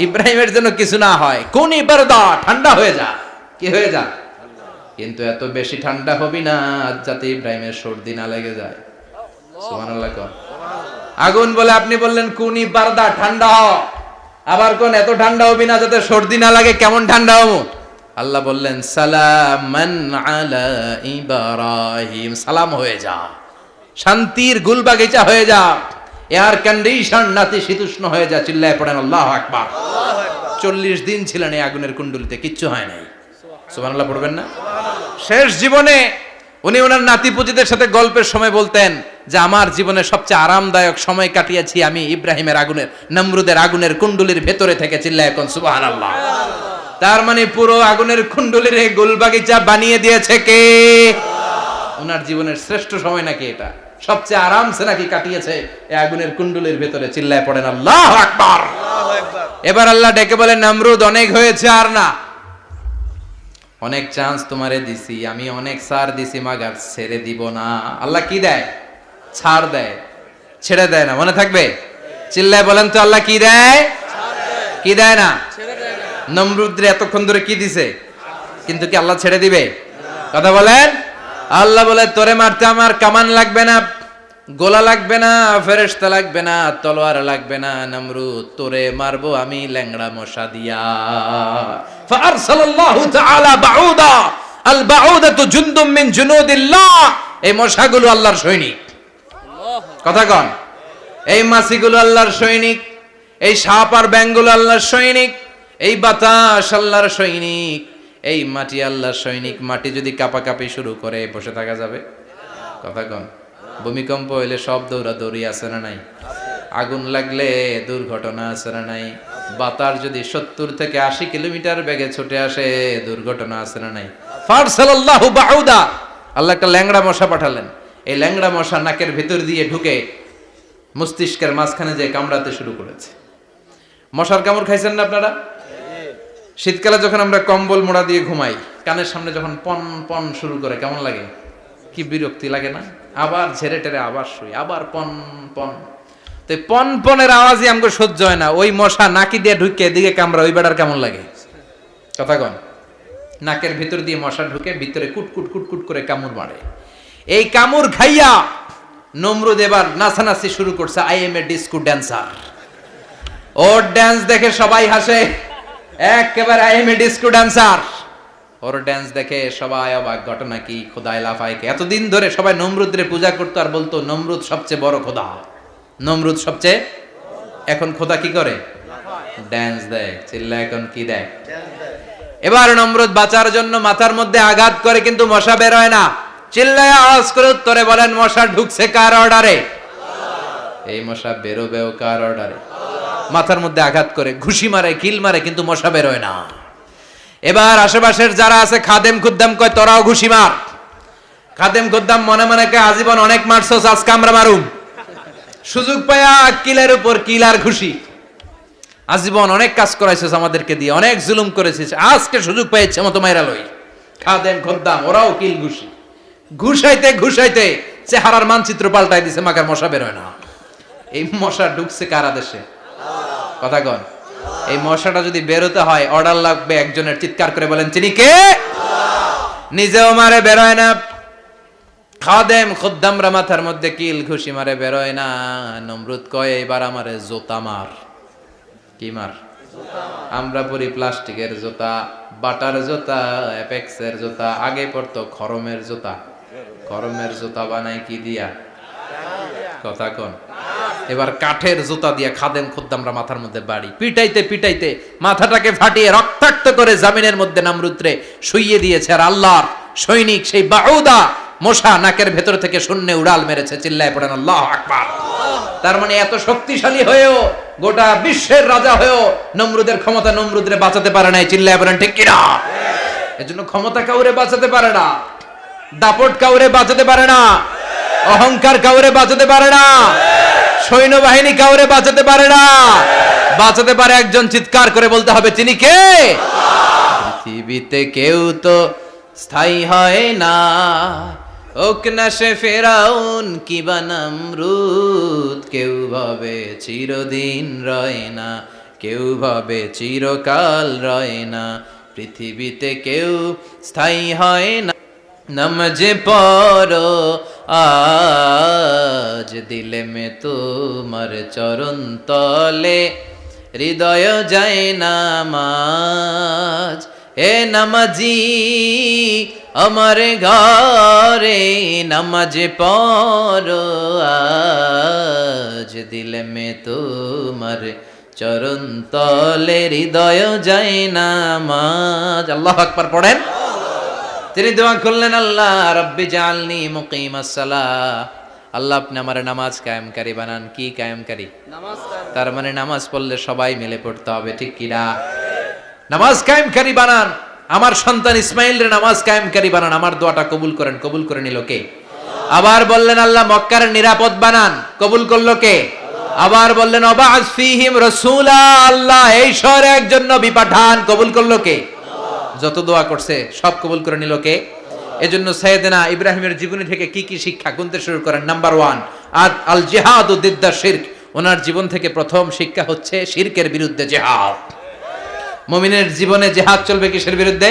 ইব্রাহিমের যেন কিছু না হয়, কোন বারদা, ঠান্ডা হয়ে যা। কি হয়ে যা? কিন্তু এত বেশি ঠান্ডা হবি না যাতে ইব্রাহিমের সর্দি না লেগে যায়। সুবহানাল্লাহ। আগুন বলে আপনি বললেন কোন বারদা, ঠান্ডা হ, আবার কোন এত ঠান্ডা হবি না যাতে সর্দি না লাগে। কেমন ঠান্ডা হবো? আল্লাহ বললেন সালামান আলা ইব্রাহিম, সালাম হয়ে যা, শান্তির গুলবাগিচা হয়ে যা, এয়ার কন্ডিশন নাতিশীতোষ্ণ হয়ে যা। চিল্লায় পড়েন আল্লাহু আকবার। 40 দিন ছিলেন এই আগুনের কুণ্ডলিতে, কিচ্ছু হয় নাই। সুবহানাল্লাহ পড়বেন না? শেষ জীবনে উনি ওনার নাতিপুতিদের সাথে গল্পের সময় বলতেন যে আমার জীবনে সবচেয়ে আরামদায়ক সময় কাটিয়েছি আমি ইব্রাহিমের আগুনের, নমরুদের আগুনের কুণ্ডলির ভেতরে থেকে। চিল্লায় এখন সুবহানাল্লাহ। তার মানে পুরো আগুনের কুণ্ডলির গোলবাগিচা বানিয়ে দিয়েছে কে? ওনার জীবনের শ্রেষ্ঠ সময় নাকি এটা, সবচেয়ে আরামসে নাকি কাটিয়েছে এই আগুনের কুণ্ডলির ভেতরে। চিল্লায় পড়েন আল্লাহু আকবার। এবার আল্লাহ ডেকে বলেন, নমরুদ অনেক হয়েছে, আর না, অনেক চান্স তোমারে দিছি আমি, অনেক ছাড় দিছি, মাগার ছেড়ে দিব না। আল্লাহ কি দেয়? ছাড় দেয়, ছেড়ে দেয় না। মনে থাকবে? চিল্লায় বলেন তো, আল্লাহ কি দেয়? কি দেয় না? নমরুদরে এতক্ষণ ধরে কি দিছে, কিন্তু কি আল্লাহ ছেড়ে দিবে? কথা বলেন। আল্লাহ বলে, তোরে মারতে আমার কামান লাগবে না, গোলা লাগবে না, ফেরেশতা লাগবে না, তলোয়ার লাগবে না, নমরুদ তোরে মারবো আমি ল্যাংড়া মশা দিয়া। ফাআরসালাল্লাহু তাআলা বাউদা, আল বাউদাতু জুনদুম মিন জুনুদিল্লাহ। এই মশাগুলো আল্লাহর সৈনিক। কথা কন। এই মাছিগুলো আল্লাহর সৈনিক, এই সাপ আর ব্যাঙগুলো আল্লাহর সৈনিক, এই বাতাস আল্লাহর সৈনিক, এই মাটি আল্লাহর সৈনিক। মাটি যদি কাঁপাকাঁপি শুরু করে বসে থাকা যাবে? কথা কন। ভূমিকম্প হইলে সব দৌড়াদৌড়ি আছে না নাই? আগুন লাগলে দুর্ঘটনা আছে না নাই? বাতাস যদি 70 থেকে 80 কিলোমিটার বেগে ছুটে আসে, দুর্ঘটনা আছে না নাই? ফারসালাল্লাহু বাউদা, আল্লাহ একটা ল্যাংড়া মশা পাঠালেন। এই ল্যাংড়া মশা নাকের ভিতর দিয়ে ঢুকে মস্তিষ্কের মাঝখানে যে কামড়াতে শুরু করেছে। মশার কামড় খাইছেন না আপনারা? শীতকালে যখন আমরা কম্বল মোড়া দিয়ে ঘুমাই, কানের সামনে যখন পন পন শুরু করে, কেমন লাগে? কি বিরক্তি লাগে না? আবার ঝেড়ে টেরে আবার শুই, আবার পন পন। তো পন পনের আওয়াজই আমাকে সহ্য হয় না। ওই মশা নাকি দিয়ে ঢুকে এদিকে কামড়া, ওই বেড়ার কেমন লাগে? কথা কন। নাকের ভিতর দিয়ে মশা ঢুকে ভিতরে কুটকুট কুটকুট করে কামড় মারে। এই কামড় খাইয়া নমরুদ এবার নাচানাচি শুরু করছে। I M A disco dancer. Or dance দেখে সবাই হাসে, একেবারে I M A disco dancer. Or dance দেখে সবাই অবাক। ঘটনা কি? খোদাই লাফাইকে এতদিন ধরে সবাই নমরুদরে পূজা করতো আর বলতো নমরুদ সবচেয়ে বড় খোদা, নমরুদ সবচেয়ে। এখন খোদা কি করে? ড্যান্স দেয়। চিল্লা এখন কি দেয়? এবার নমরুদ বাঁচার জন্য মাথার মধ্যে আঘাত করে, কিন্তু মশা বের হয় না। চিল্লায় আওয়াজ করে উত্তরে বলেন, মশা ঢুকছে কার অর্ডারে? এই মশা বেরোবেও কার অর্ডারে? মাথার মধ্যে আঘাত করে ঘুষি মারে, কিল মারে, কিন্তু মশা বের হয় না। এবার আশেপাশের যারা আছে খাদেম খুদ্দাম কয়, তোরাও ঘুষি মার। খাদেম খুদ্দাম মনে মনে কয়, আজীবন অনেক মারছস, আজকে আমরা মারুম। সুযোগ পায়া কিলের উপর কিল আর ঘুষি। আজীবন অনেক কাজ করাইছিস আমাদেরকে দিয়ে, অনেক জুলুম করেছিস, আজকে সুযোগ পেয়েছে মতো মাইরা লই। খাদেম খুদ্দাম ওরাও কিল ঘুষি। ঘুষাইতে ঘুষাইতে চেহারার মানচিত্র পাল্টাই দিছে, মাকার মশা বের হয় না। এই মশা ঢুকছে কারা দেশে? কথা কন। এই মশাটা যদি বেরোতে হয়, অর্ডার লাগবে একজনের। চিৎকার করে বলেন, চিনি কে? নিজেও মারে, বেরোয় না। খাদেম খুদ্দামরা মাথার মধ্যে কিল ঘুষি মারে, বেরোয় না। নমরুদ কয়, এবার আমারে জোতা মার। কি মার? আমরা পরি প্লাস্টিকের জুতা, বাটার জুতা, অ্যাপেক্সের জুতা, আগে পড়তো খরমের জুতা। খরমের জুতা বানাই কি দিয়া? কথা কোন? এবার কাঠের জুতা দিয়া খাদেম খুদ্দামরা মাথার মধ্যে বাড়ি পিটাইতে পিটাইতে মাথাটাকে ফাটিয়ে রক্তাক্ত করে জামিনের মধ্যে নামরুদ্রে শুইয়ে দিয়েছে। আর আল্লাহর সৈনিক সেই বাউদা মশা নাকের ভেতর থেকে শূন্যে উড়াল মেরেছে। চিল্লায় পড়েন আল্লাহু আকবার। তার মানে এত শক্তিশালী হয়েও, গোটা বিশ্বের রাজা হয়েও নমরুদের ক্ষমতা নমরুদরে বাঁচাতে পারে নাই। চিল্লায় পড়েন ঠিক কিনা? এজন্য ক্ষমতা কাউরে বাঁচাতে পারে না, দাপট কাউরে বাঁচাতে পারে না, অহংকার কাউরে বাঁচাতে পারে না, সৈন্যবাহিনী কাউরে বাঁচাতে পারে না। বাঁচাতে পারে একজন, চিৎকার করে বলতে হবে তিনি কে? পৃথিবীতে কেউ তো স্থায়ী হয় না, হোক না সে ফেরাউন কিবা নমরুদ। কেউ ভাবে চিরদিন রয় না, কেউ ভাবে চিরকাল রয় না। পৃথিবীতে কেউ স্থায়ী হয় না। নমজে পড়ো আজ দিলে মে তোমার চরণ তলে, হৃদয় যায় নামাজ। হে নামাজি আমার ঘরে নামাজে পড়ো আজ দিলে মে তোমার চরণ তলে, হৃদয় যায় নামাজ। আল্লাহু আকবার পড়েন। তিনি দোয়া করলেন, আল্লাহ রব্বি জাআলনি মুকিমাস সালাহ। আল্লাহ আপনি আমার নামাজ কায়েমকারী বানান। কি কায়েমকারী? নামাজ। তার মানে নামাজ পড়লে সবাই মিলে পড়তে হবে, ঠিক কি না? নামাজ কায়েমকারী বানান। আমার সন্তান ইসমাইলের নামাজ কায়েমকারী বানান। আমার দোয়াটা কবুল করেন। কবুল করে নিল কে? আবার বললেন আল্লাহ মক্কার নিরাপদ বানান। কবুল করলো কে? আবার বললেন ওয়াবা'আস ফীহিম রাসূলা। আল্লাহ এই শহরে একজন নবী পাঠান। কবুল করলো কে? যত দোয়া করছে সব কবুল করে নিল কে? এজন্য সাইয়েদনা ইব্রাহিমের জীবনী থেকে কি কি শিক্ষা গুনতে শুরু করেন। নাম্বার 1, আল জিহাদু দিদ্দা শিরক। ওনার জীবন থেকে প্রথম শিক্ষা হচ্ছে শিরকের বিরুদ্ধে জিহাদ। মুমিনের জীবনে জিহাদ চলবে কিসের বিরুদ্ধে?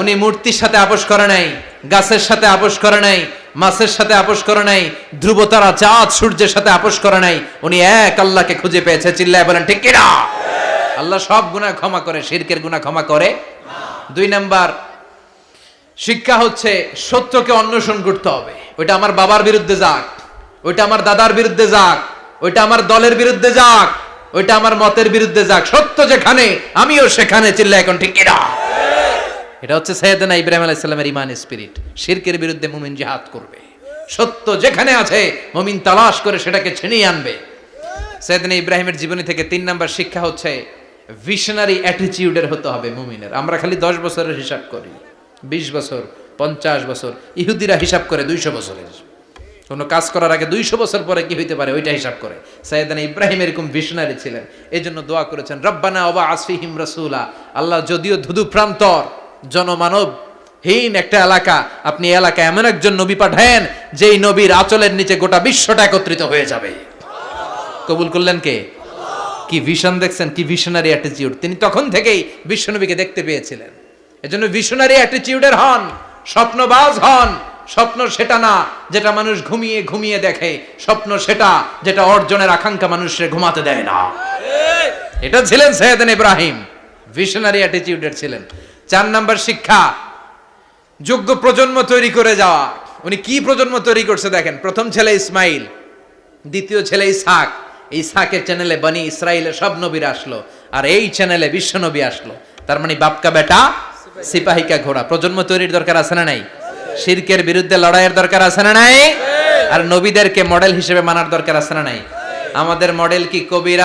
উনি মূর্তির সাথে আপোষ করে নাই, গাছের সাথে আপোষ করে নাই, মাছের সাথে আপোষ করে নাই, ধ্রুবতারা চাঁদ সূর্যের সাথে আপোষ করে নাই। উনি এক আল্লাহকে খুঁজে পেয়েছে। চিল্লায় বলেন ঠিক কিনা? আল্লাহ সব গুনাহ ক্ষমা করে, শিরকের গুনাহ ক্ষমা করে। 2 নাম্বার শিক্ষা হচ্ছে সত্যকে অন্বেষণ করতে হবে। ওইটা আমার বাবার বিরুদ্ধে যাক, ওইটা আমার দাদার বিরুদ্ধে যাক, ওইটা আমার দলের বিরুদ্ধে যাক, ওইটা আমার মতের বিরুদ্ধে যাক, সত্য যেখানে আমিও সেখানে। চিল্লায় এখন ঠিক কিনা? এটা হচ্ছে সাইয়েদনা ইব্রাহিম আলাইহিস সালামের ঈমান স্পিরিট। শিরকের বিরুদ্ধে মুমিন জিহাদ করবে। সত্য যেখানে আছে মুমিন তালাশ করে সেটাকে ছিনিয়ে আনবে। সাইয়েদনা ইব্রাহিমের জীবনী থেকে 3 নাম্বার শিক্ষা হচ্ছে ভিশনারি অ্যাটিটিউডের হতে হবে মুমিনের। আমরা খালি 10 বছরের হিসাব করি, 20 বছর, 50 বছর। ইহুদিরা হিসাব করে 200 বছরের। কোনো কাজ করার আগে 200 বছর পরে কি হইতে পারে ওইটা হিসাব করে। সাইয়েদনা ইব্রাহিম এরকম ভিশনারি ছিলেন। এজন্য দোয়া করেছেন রব্বানা ওয়াবা'আস ফীহিম রাসূলা। আল্লাহ যদিও ধুধু প্রান্তর জনমানব হীন একটা এলাকা, আপনি এলাকায় এমন একজন নবী পাঠায়েন যেই নবীর আঁচলের নিচে গোটা বিশ্বটা একত্রিত হয়ে যাবে। কবুল করলেন কে? কি ভিশন দেখছেন, কি ভিশনারি অ্যাটিটিউড। তিনি তখন থেকেই বিশ্বনবীকে দেখতে পেয়েছিলেন। এজন্য ভিশনারি অ্যাটিটিউডের হন, স্বপ্নবাজ হন। স্বপ্ন সেটা না যেটা মানুষ ঘুমিয়ে ঘুমিয়ে দেখে, স্বপ্ন সেটা যেটা অর্জনের আকাঙ্ক্ষা মানুষের ঘুমাতে দেয় না। এটা ছিলেন সাইয়েদনা ইব্রাহিম, ভিশনারি অ্যাটিটিউডের ছিলেন। 4 নাম্বার শিক্ষা যোগ্য প্রজন্ম তৈরি করে যাওয়া। উনি কি প্রজন্ম তৈরি করছে দেখেন। প্রথম ছেলে ইসমাইল, দ্বিতীয় ছেলে ইসহাক। ইসহাকের চ্যানেলে বনি ইসরাইলের সব নবীরা আসলো, আর এই চ্যানেলে বিশ্ব নবী আসলো। তার মানে বাপকা বেটা সিপাহিকা ঘোড়া। প্রজন্ম তৈরির দরকার আছে না নাই? শিরকের বিরুদ্ধে লড়াইয়ের দরকার আছে না নাই? আর নবীদেরকে মডেল হিসেবে মানার দরকার আছে না নাই? আমাদের মডেল কি কবিরা?